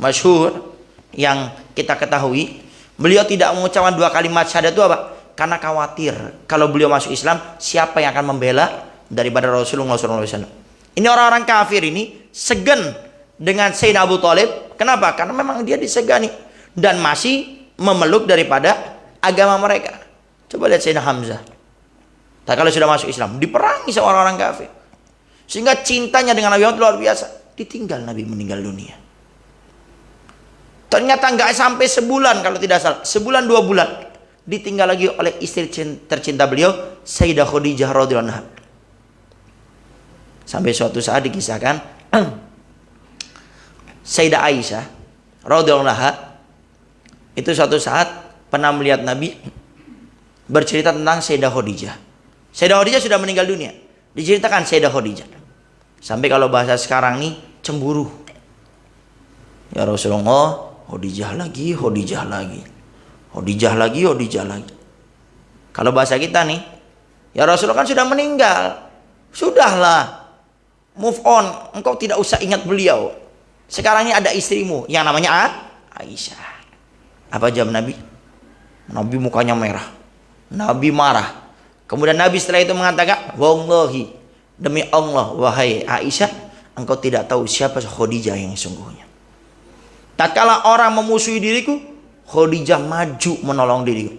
masyhur, yang kita ketahui. Beliau tidak mengucapkan 2 kalimat syahadat itu apa? Karena khawatir kalau beliau masuk Islam, siapa yang akan membela daripada Rasulullah SAW. Ini orang-orang kafir ini segan dengan Sayyidina Abu Thalib. Kenapa? Karena memang dia disegani dan masih memeluk daripada agama mereka. Coba lihat Sayyidina Hamzah. Tak kalau sudah masuk Islam, diperangi sama orang-orang kafir. Sehingga cintanya dengan Nabi Muhammad luar biasa. Ditinggal Nabi meninggal dunia. Ternyata nggak sampai sebulan kalau tidak salah. Sebulan 2 bulan. Ditinggal lagi oleh istri tercinta beliau, Sayyidah Khadijah radhiyallahu anha. Sampai suatu saat dikisahkan Sayyidah Aisyah radhiyallahu anha itu suatu saat pernah melihat Nabi bercerita tentang Sayyidah Khadijah. Sayyidah Khadijah sudah meninggal dunia. Diceritakan Sayyidah Khadijah. Sampai kalau bahasa sekarang nih cemburu. Ya Rasulullah, Khadijah lagi, Khadijah lagi. Khadijah lagi, Khadijah lagi. Kalau bahasa kita nih, ya Rasulullah kan sudah meninggal. Sudahlah, move on. Engkau tidak usah ingat beliau. Sekarang ini ada istrimu yang namanya Aisyah. Apa jawab Nabi? Nabi mukanya merah. Nabi marah. Kemudian Nabi setelah itu mengatakan, wallahi, demi Allah, wahai Aisyah, engkau tidak tahu siapa Khadijah yang sungguhnya. Tatkala orang memusuhi diriku, Khadijah maju menolong diriku.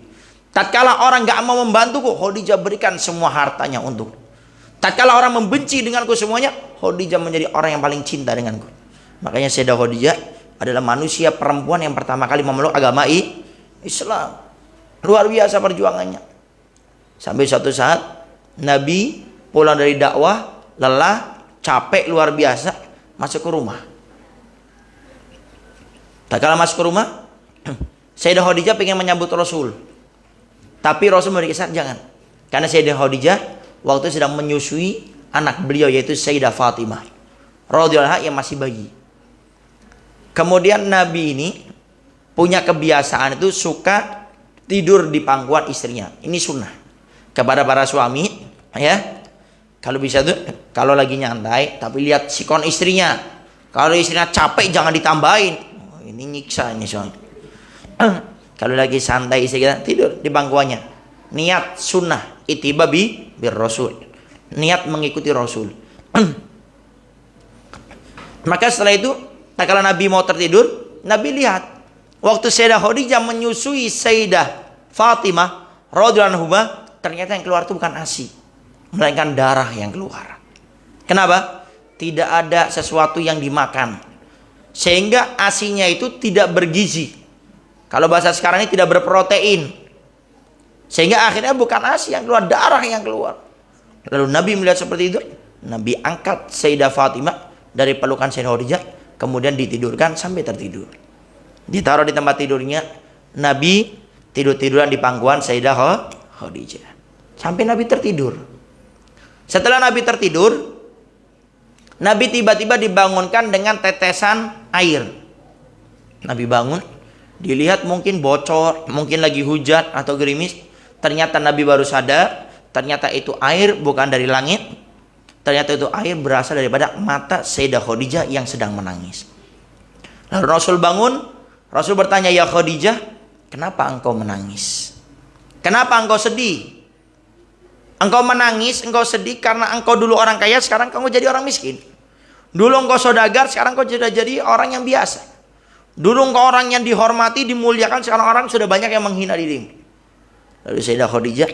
Tatkala orang gak mau membantuku, Khadijah berikan semua hartanya untukku. Tatkala orang membenci denganku semuanya, Khadijah menjadi orang yang paling cinta denganku. Makanya Sayyidah Khadijah adalah manusia perempuan yang pertama kali memeluk agama Islam. Luar biasa perjuangannya. Sampai suatu saat Nabi pulang dari dakwah, lelah, capek luar biasa, masuk ke rumah. Tak kala masuk ke rumah, Sayyidah Khadijah pengen menyambut Rasul. Tapi Rasul memberi kesan jangan. Karena Sayyidah Khadijah waktu itu sedang menyusui anak beliau yaitu Sayyidah Fatimah radhiyallahu anha yang masih bayi. Kemudian Nabi ini punya kebiasaan itu suka tidur di pangkuan istrinya. Ini sunnah kepada para suami, ya. Kalau bisa tuh, kalau lagi nyantai, tapi lihat sikon istrinya. Kalau istrinya capek jangan ditambahin. Oh, ini nyiksa ini soalnya. Kalau lagi santai istri kita tidur di pangkuannya. Niat sunnah ittiba bir Rasul. Niat mengikuti Rasul. Maka setelah itu, kalau Nabi mau tertidur, Nabi lihat waktu Sayyidah Khadijah menyusui Sayyidah Fatimah radhiyallahu anha, ternyata yang keluar itu bukan ASI, melainkan darah yang keluar. Kenapa? Tidak ada sesuatu yang dimakan, sehingga ASINya itu tidak bergizi. Kalau bahasa sekarang ini tidak berprotein, sehingga akhirnya bukan ASI yang keluar, darah yang keluar. Lalu Nabi melihat seperti itu, Nabi angkat Sayyidah Fatimah dari pelukan Sayyidah Khadijah, kemudian ditidurkan sampai tertidur. Ditaruh di tempat tidurnya, Nabi tidur-tiduran di pangkuan Sayyidah Khadijah sampai Nabi tertidur. Setelah Nabi tertidur, Nabi tiba-tiba dibangunkan dengan tetesan air. Nabi bangun, dilihat mungkin bocor, mungkin lagi hujan atau gerimis. Ternyata Nabi baru sadar, ternyata itu air bukan dari langit. Ternyata itu air berasal daripada mata Sayyidah Khadijah yang sedang menangis. Lalu Rasul bangun, Rasul bertanya, "Ya Khadijah, kenapa engkau menangis? Kenapa engkau sedih? Engkau menangis, engkau sedih karena engkau dulu orang kaya, sekarang engkau jadi orang miskin. Dulu engkau saudagar, sekarang engkau sudah jadi orang yang biasa. Dulu engkau orang yang dihormati, dimuliakan, sekarang orang sudah banyak yang menghina dirimu." Lalu Sayyidah Khadijah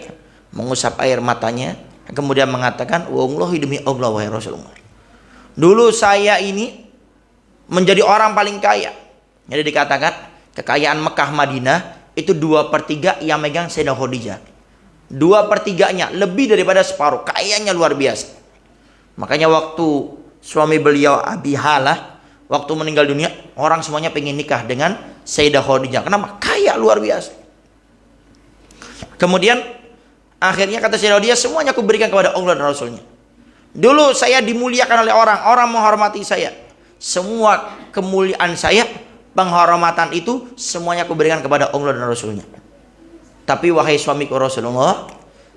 mengusap air matanya, kemudian mengatakan, "Wallahi demi Allah wahai Rasulullah, dulu saya ini menjadi orang paling kaya." Jadi dikatakan kekayaan Mekah Madinah itu 2/3 yang megang Sayyidah Khadijah. 2/3-nya, lebih daripada separuh, kayanya luar biasa. Makanya waktu suami beliau Abi Halah waktu meninggal dunia, orang semuanya pengen nikah dengan Sayyidah Khadijah. Kenapa? Kaya luar biasa. Kemudian akhirnya kata Sayyidah Khadijah, semuanya aku berikan kepada Allah dan Rasulnya. Dulu saya dimuliakan oleh orang, orang menghormati saya. Semua kemuliaan saya, penghormatan itu semuanya aku berikan kepada Allah dan Rasulnya. Tapi wahai suamiku Rasulullah,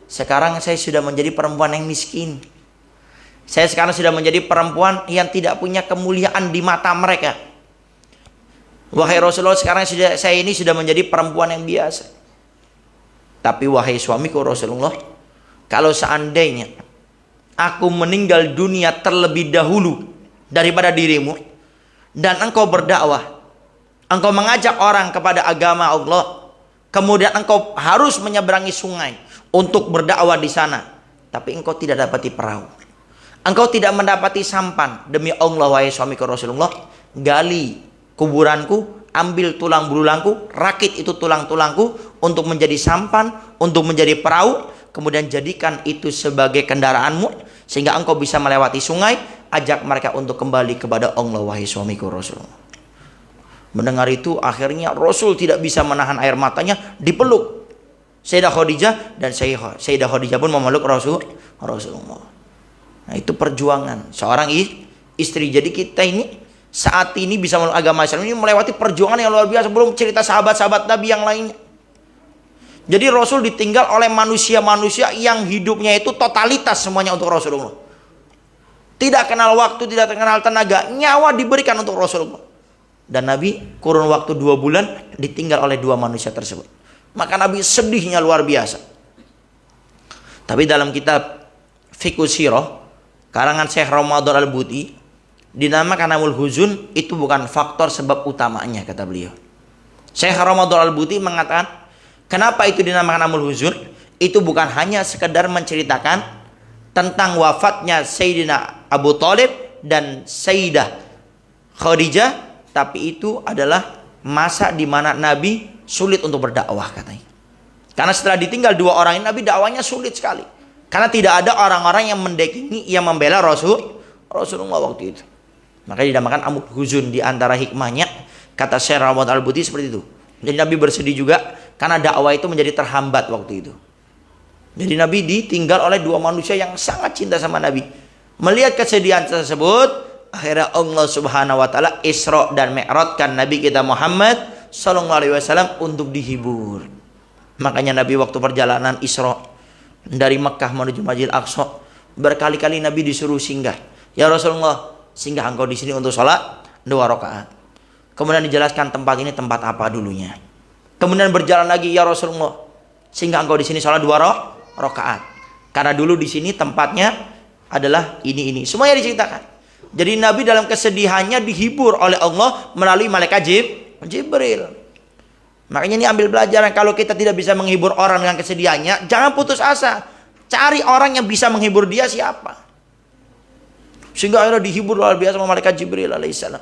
sekarang saya sudah menjadi perempuan yang miskin. Saya sekarang sudah menjadi perempuan yang tidak punya kemuliaan di mata mereka. Wahai Rasulullah, sekarang saya ini sudah menjadi perempuan yang biasa. Tapi wahai suamiku Rasulullah, kalau seandainya aku meninggal dunia terlebih dahulu daripada dirimu, dan engkau berdakwah, engkau mengajak orang kepada agama Allah, kemudian engkau harus menyeberangi sungai untuk berdakwah di sana, tapi engkau tidak dapati perahu, engkau tidak mendapati sampan, demi Allah wahai suamiku Rasulullah, gali kuburanku, ambil tulang belulangku, rakit itu tulang-tulangku untuk menjadi sampan, untuk menjadi perahu, kemudian jadikan itu sebagai kendaraanmu sehingga engkau bisa melewati sungai, ajak mereka untuk kembali kepada Allah wahai suamiku Rasulullah. Mendengar itu akhirnya Rasul tidak bisa menahan air matanya, dipeluk Sayyidah Khadijah, dan Sayyidah Khadijah pun memeluk Rasulullah. Nah, itu perjuangan seorang istri. Jadi kita ini saat ini bisa memeluk agama Islam ini melewati perjuangan yang luar biasa, belum cerita sahabat-sahabat Nabi yang lainnya. Jadi Rasul ditinggal oleh manusia-manusia yang hidupnya itu totalitas semuanya untuk Rasulullah. Tidak kenal waktu, tidak kenal tenaga, nyawa diberikan untuk Rasulullah. Dan Nabi kurun waktu 2 bulan ditinggal oleh 2 manusia tersebut. Maka Nabi sedihnya luar biasa. Tapi dalam kitab Fiqh Sirah karangan Syekh Ramadan Al-Buti, dinamakan Amul Huzun itu bukan faktor sebab utamanya, kata beliau. Syekh Ramadan Al-Buti mengatakan, kenapa itu dinamakan Amul Huzun? Itu bukan hanya sekedar menceritakan tentang wafatnya Sayyidina Abu Thalib dan Sayyidah Khadijah, tapi itu adalah masa di mana Nabi sulit untuk berdakwah katanya. Karena setelah ditinggal 2 orang ini, Nabi dakwahnya sulit sekali. Karena tidak ada orang-orang yang mendampingi, yang membela Rasulullah waktu itu. Makanya dinamakan amuk huzun. Di antara hikmahnya, kata Syekh Rahmat Al-Buti seperti itu. Jadi Nabi bersedih juga karena dakwah itu menjadi terhambat waktu itu. Jadi Nabi ditinggal oleh 2 manusia yang sangat cinta sama Nabi. Melihat kesedihan tersebut, akhirnya Allah Subhanahu wa taala Isra dan Mi'rajkan Nabi kita Muhammad sallallahu alaihi wasallam untuk dihibur. Makanya Nabi waktu perjalanan Isra dari Mekah menuju Masjidil Aqsa, berkali-kali Nabi disuruh singgah. Ya Rasulullah, singgah engkau di sini untuk sholat 2 rakaat. Kemudian dijelaskan tempat ini tempat apa dulunya. Kemudian berjalan lagi, ya Rasulullah, singgah engkau di sini sholat 2 rakaat. Karena dulu di sini tempatnya adalah ini. Semuanya diceritakan. Jadi Nabi dalam kesedihannya dihibur oleh Allah melalui malaikat Jibril. Makanya ini ambil pelajaran, kalau kita tidak bisa menghibur orang dengan kesedihannya, jangan putus asa. Cari orang yang bisa menghibur dia siapa. Sehingga akhirnya dihibur luar biasa sama malaikat Jibril alaihissalam.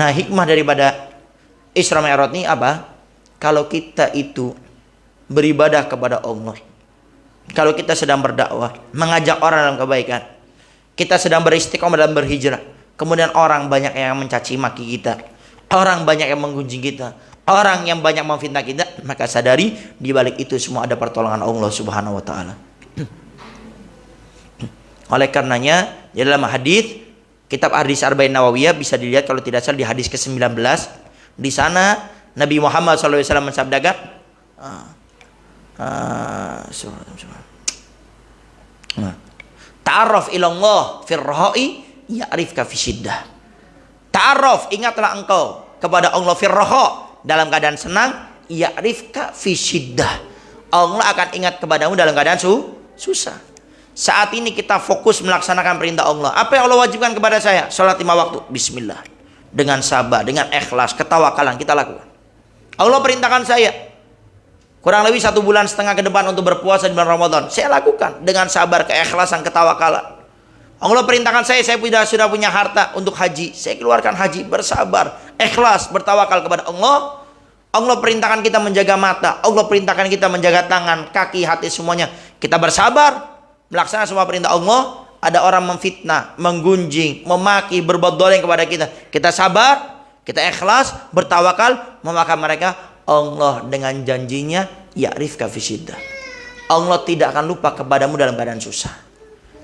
Nah, hikmah daripada Isra Mi'raj ini apa? Kalau kita itu beribadah kepada Allah, kalau kita sedang berdakwah, mengajak orang dalam kebaikan, kita sedang beristiqomah dalam berhijrah, kemudian orang banyak yang mencaci maki kita, orang banyak yang menggunjing kita, orang yang banyak memfitnah kita, maka sadari di balik itu semua ada pertolongan Allah Subhanahu wa taala. Oleh karenanya, di dalam hadis kitab Hadis Arba'in Nawawiyah bisa dilihat kalau tidak salah di hadis ke-19, di sana Nabi Muhammad SAW mensabdakan ta'arraf ilallah fir raha'i ya'rifka fi syiddah. Ta'arraf, ingatlah engkau kepada Allah fir raha', dalam keadaan senang, ya'rifka fi syiddah. Allah akan ingat kepadamu dalam keadaan susah. Saat ini kita fokus melaksanakan perintah Allah. Apa yang Allah wajibkan kepada saya? Salat 5 waktu. Bismillah. Dengan sabar, dengan ikhlas, ketawakalan kita lakukan. Allah perintahkan saya kurang lebih 1,5 bulan ke depan untuk berpuasa di bulan Ramadan. Saya lakukan dengan sabar, keikhlasan, ketawakalan. Allah perintahkan saya sudah punya harta untuk haji. Saya keluarkan haji, bersabar, ikhlas, bertawakal kepada Allah. Allah perintahkan kita menjaga mata. Allah perintahkan kita menjaga tangan, kaki, hati, semuanya. Kita bersabar, melaksanakan semua perintah Allah. Ada orang memfitnah, menggunjing, memaki, berbuat dolim kepada kita. Kita sabar, kita ikhlas, bertawakal, memakan mereka. Allah dengan janjinya, ya'rifka fi syiddah. Allah tidak akan lupa kepadamu dalam keadaan susah.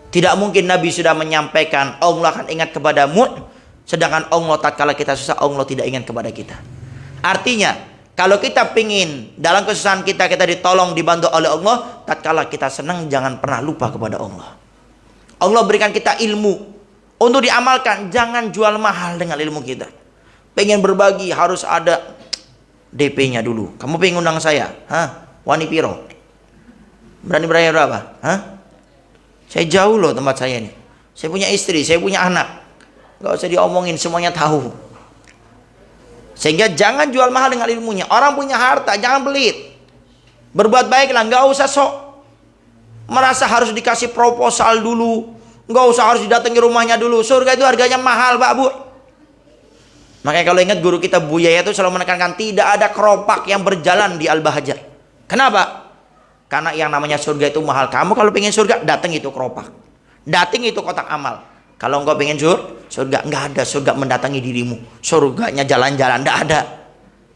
Tidak mungkin Nabi sudah menyampaikan Allah akan ingat kepadamu, sedangkan Allah tatkala kita susah, Allah tidak ingat kepada kita. Artinya, kalau kita pingin dalam kesusahan kita ditolong, dibantu oleh Allah, tatkala kita senang, jangan pernah lupa kepada Allah. Allah berikan kita ilmu untuk diamalkan, jangan jual mahal dengan ilmu kita. Pengen berbagi harus ada DP-nya dulu. Kamu pengen undang saya? Wani piro? Berani bayar berapa? Saya jauh loh tempat saya ini. Saya punya istri, saya punya anak. Gak usah diomongin, semuanya tahu. Sehingga jangan jual mahal dengan ilmunya. Orang punya harta, jangan pelit. Berbuat baiklah, gak usah sok merasa harus dikasih proposal dulu. Gak usah harus didatangi rumahnya dulu. Surga itu harganya mahal, Pak, Bu. Makanya kalau ingat guru kita Buya itu selalu menekankan tidak ada keropak yang berjalan di Al-Bahajar. Kenapa? Karena yang namanya surga itu mahal. Kamu kalau pengen surga, datang itu keropak, datang itu kotak amal. Kalau engkau pengen surga, nggak ada surga mendatangi dirimu. Surganya jalan-jalan, nggak ada.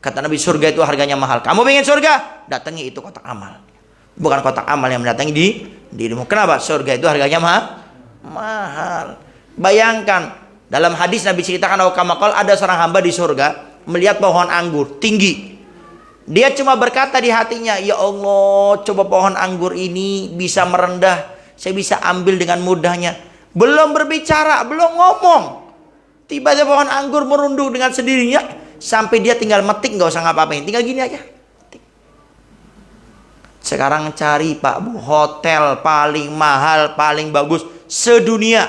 Kata Nabi, surga itu harganya mahal. Kamu pengen surga, datangi itu kotak amal. Bukan kotak amal yang mendatangi dirimu. Kenapa? Surga itu harganya mahal. Bayangkan, dalam hadis Nabi ceritakan, ada seorang hamba di surga melihat pohon anggur tinggi. Dia cuma berkata di hatinya, ya Allah, coba pohon anggur ini bisa merendah, saya bisa ambil dengan mudahnya. Belum berbicara, belum ngomong, tiba-tiba pohon anggur merunduk dengan sendirinya, sampai dia tinggal metik, nggak usah ngapa-ngapain, tinggal gini aja. Sekarang cari, Pak Bu, hotel paling mahal, paling bagus sedunia,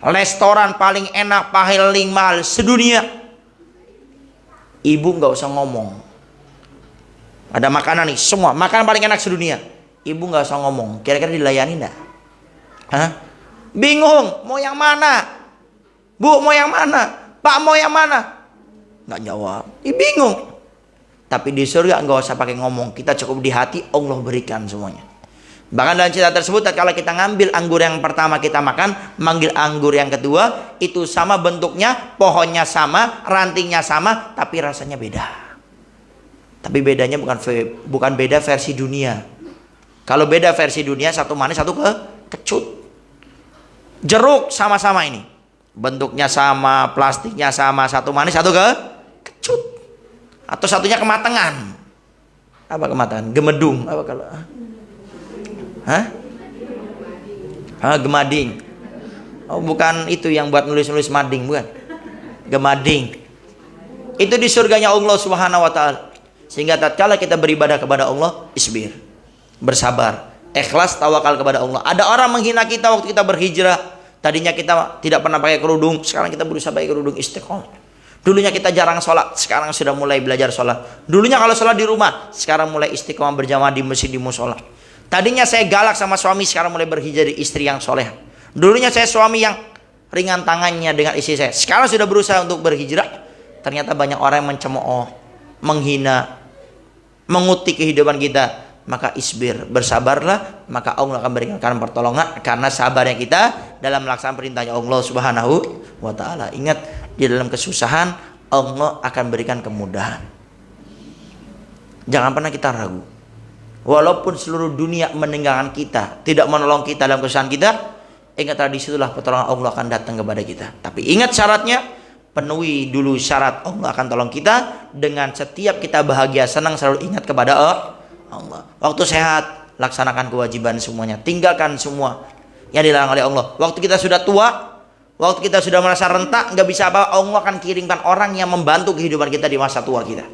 restoran paling enak, paling mahal sedunia. Ibu nggak usah ngomong. Ada makanan nih, semua makanan paling enak sedunia. Ibu nggak usah ngomong. Kira-kira dilayani enggak? Bingung, mau yang mana? Bu, mau yang mana? Pak, mau yang mana? Nggak jawab. Bingung. Tapi di surga nggak usah pakai ngomong. Kita cukup di hati, Allah berikan semuanya. Bahkan dalam cerita tersebut, kalau kita ngambil anggur yang pertama kita makan, manggil anggur yang kedua, itu sama bentuknya, pohonnya sama, rantingnya sama, tapi rasanya beda. Tapi bedanya bukan beda versi dunia. Kalau beda versi dunia, satu manis, satu kecut. Jeruk sama-sama ini, bentuknya sama, plastiknya sama, satu manis, satu kecut. Atau satunya kematangan. Apa kematangan? Gemedung. Apa kalau? Gemading. Oh, bukan itu yang buat nulis-nulis mading, bukan? Gemading. Itu di surganya Allah Subhanahu wa taala. Sehingga tatkala kita beribadah kepada Allah, isbir, bersabar, ikhlas, tawakal kepada Allah. Ada orang menghina kita waktu kita berhijrah. Tadinya kita tidak pernah pakai kerudung, sekarang kita berusaha pakai kerudung, istiqomah. Dulunya kita jarang sholat, sekarang sudah mulai belajar sholat. Dulunya kalau sholat di rumah, sekarang mulai istiqomah berjamaah di masjid, di musola. Tadinya saya galak sama suami, sekarang mulai berhijrah di istri yang soleh. Dulunya saya suami yang ringan tangannya dengan istri saya, sekarang sudah berusaha untuk berhijrah. Ternyata banyak orang yang mencemooh, menghina, mengutik kehidupan kita. Maka isbir, bersabarlah, maka Allah akan berikan pertolongan karena sabarnya kita dalam melaksanakan perintahnya Allah Subhanahu wa taala. Ingat, di dalam kesusahan Allah akan berikan kemudahan. Jangan pernah kita ragu. Walaupun seluruh dunia meninggalkan kita, tidak menolong kita dalam kesusahan kita, ingatlah disitulah pertolongan Allah akan datang kepada kita. Tapi ingat syaratnya, penuhi dulu syarat Allah akan tolong kita. Dengan setiap kita bahagia, senang, selalu ingat kepada Allah. Waktu sehat, laksanakan kewajiban semuanya, tinggalkan semua yang dilarang oleh Allah. Waktu kita sudah tua, waktu kita sudah merasa rentak, nggak bisa apa, Allah akan kirimkan orang yang membantu kehidupan kita di masa tua kita.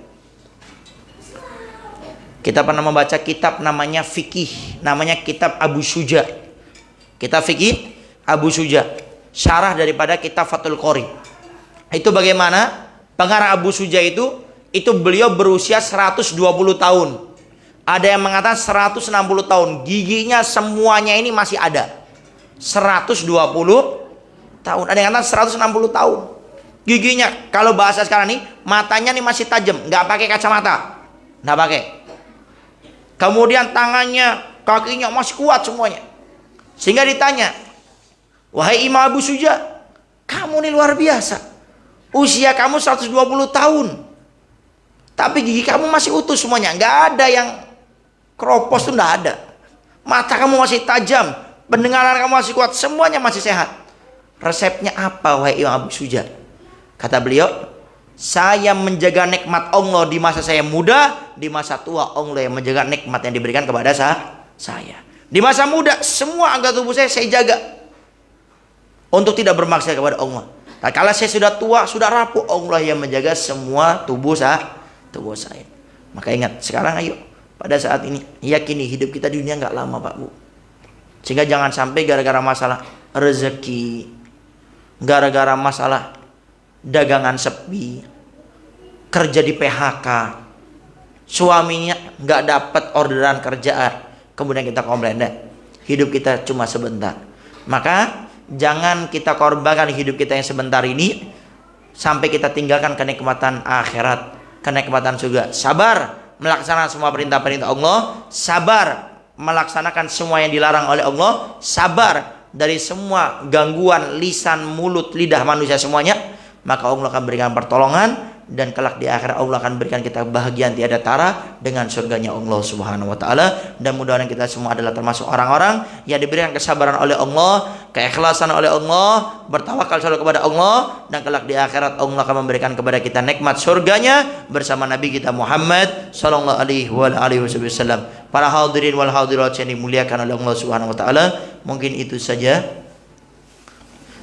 Kita pernah membaca kitab namanya fikih, namanya kitab Abu Suja. Kitab fikih Abu Suja, syarah daripada kitab Fathul Qori. Itu bagaimana pengarang Abu Suja itu beliau berusia 120 tahun. Ada yang mengatakan 160 tahun. Giginya semuanya ini masih ada. 120 tahun. Ada yang mengatakan 160 tahun. Giginya, kalau bahasa sekarang nih, matanya nih masih tajam, nggak pakai kacamata, nggak pakai. Kemudian tangannya, kakinya masih kuat semuanya. Sehingga ditanya, wahai Imam Abu Suja, kamu ini luar biasa. Usia kamu 120 tahun. Tapi gigi kamu masih utuh semuanya. Nggak ada yang keropos, tuh nggak ada. Mata kamu masih tajam. Pendengaran kamu masih kuat. Semuanya masih sehat. Resepnya apa, wahai Imam Abu Suja? Kata beliau, saya menjaga nikmat Allah di masa saya muda, di masa tua Allah yang menjaga nikmat yang diberikan kepada saya. Di masa muda semua anggota tubuh saya jaga untuk tidak bermaksiat kepada Allah. Tapi kalau saya sudah tua, sudah rapuh, Allah yang menjaga semua tubuh saya. Maka ingat, sekarang ayo pada saat ini yakini hidup kita di dunia nggak lama, Pak Bu. Sehingga jangan sampai gara-gara masalah rezeki, gara-gara masalah dagangan sepi, kerja di PHK, suaminya nggak dapat orderan kerjaan, kemudian kita komplain, hidup kita cuma sebentar. Maka jangan kita korbankan hidup kita yang sebentar ini sampai kita tinggalkan kenikmatan akhirat, kenikmatan surga. Sabar melaksanakan semua perintah-perintah Allah, sabar melaksanakan semua yang dilarang oleh Allah, sabar dari semua gangguan lisan, mulut, lidah manusia semuanya. Maka Allah akan berikan pertolongan, dan kelak di akhirat Allah akan berikan kita kebahagiaan tiada tara dengan surganya Allah Subhanahu wa taala. Dan mudah-mudahan kita semua adalah termasuk orang-orang yang diberikan kesabaran oleh Allah, keikhlasan oleh Allah, bertawakal selalu kepada Allah, dan kelak di akhirat Allah akan memberikan kepada kita nikmat surganya bersama Nabi kita Muhammad sallallahu alaihi wasallam. Para hadirin wal hadirat yang dimuliakan oleh Allah Subhanahu wa taala, mungkin itu saja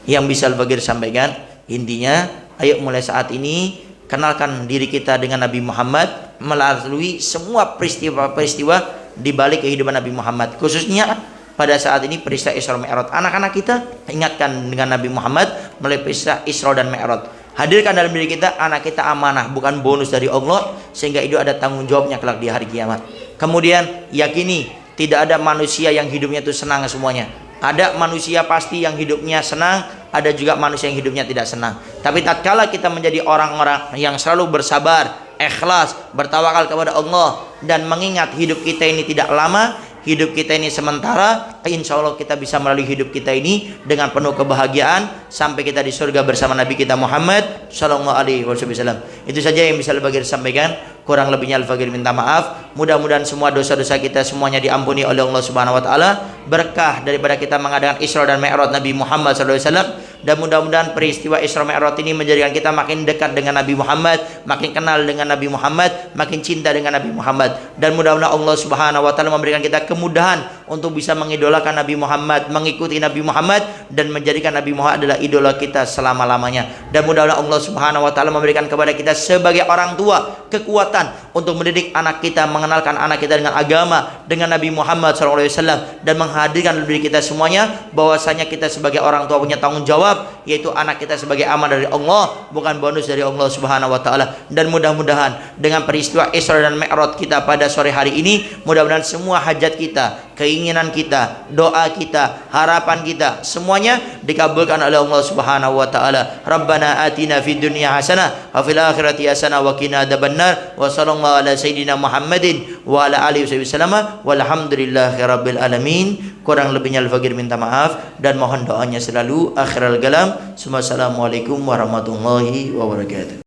yang bisa Al-Bagir sampaikan. Intinya, ayo mulai saat ini kenalkan diri kita dengan Nabi Muhammad melalui semua peristiwa-peristiwa di balik kehidupan Nabi Muhammad. Khususnya pada saat ini peristiwa Isra Mi'raj. Anak-anak kita ingatkan dengan Nabi Muhammad melalui peristiwa Isra dan Mi'raj. Hadirkan dalam diri kita, anak kita amanah, bukan bonus dari Allah, sehingga itu ada tanggung jawabnya kelak di hari kiamat. Kemudian yakini tidak ada manusia yang hidupnya itu senang semuanya. Ada manusia pasti yang hidupnya senang, ada juga manusia yang hidupnya tidak senang. Tapi tatkala kita menjadi orang-orang yang selalu bersabar, ikhlas, bertawakal kepada Allah, dan mengingat hidup kita ini tidak lama, hidup kita ini sementara, insya Allah kita bisa melalui hidup kita ini dengan penuh kebahagiaan sampai kita di surga bersama Nabi kita Muhammad Sallallahu Alaihi Wasallam. Itu saja yang bisa Al-Bagir sampaikan. Kurang lebihnya Al-Bagir minta maaf. Mudah-mudahan semua dosa-dosa kita semuanya diampuni oleh Allah Subhanahu Wa Taala. Berkah daripada kita mengadakan Isra dan Mi'raj Nabi Muhammad Sallallahu Alaihi Wasallam. Dan mudah-mudahan peristiwa Isra Mi'raj ini menjadikan kita makin dekat dengan Nabi Muhammad, makin kenal dengan Nabi Muhammad, makin cinta dengan Nabi Muhammad. Dan mudah-mudahan Allah Subhanahu Wa Taala memberikan kita kemudahan untuk bisa mengidolakan Nabi Muhammad, mengikuti Nabi Muhammad, dan menjadikan Nabi Muhammad adalah idola kita selama-lamanya. Dan mudah-mudahan Allah Subhanahu Wa Taala memberikan kepada kita sebagai orang tua kekuatan untuk mendidik anak kita, mengenalkan anak kita dengan agama, dengan Nabi Muhammad SAW, dan menghadirkan diri kita semuanya bahwasanya kita sebagai orang tua punya tanggung jawab, yaitu anak kita sebagai amanah dari Allah, bukan bonus dari Allah Subhanahu Wa Taala. Dan mudah-mudahan dengan peristiwa Isra dan Mi'raj kita pada sore hari ini, mudah-mudahan semua hajat kita, keinginan kita, doa kita, harapan kita, semuanya dikabulkan oleh Allah Subhanahu Wa Taala. Rabbana atina fid dunya hasanah wa fil akhirati hasanah wa qina adzabannar. Wa sallallahu ala sayyidina Muhammadin wa ala alihi wasallam. Walhamdulillahi rabbil alamin. Kurang lebihnya Al-Bagir minta maaf dan mohon doanya selalu. Akhirul kalam. Assalamualaikum warahmatullahi wabarakatuh.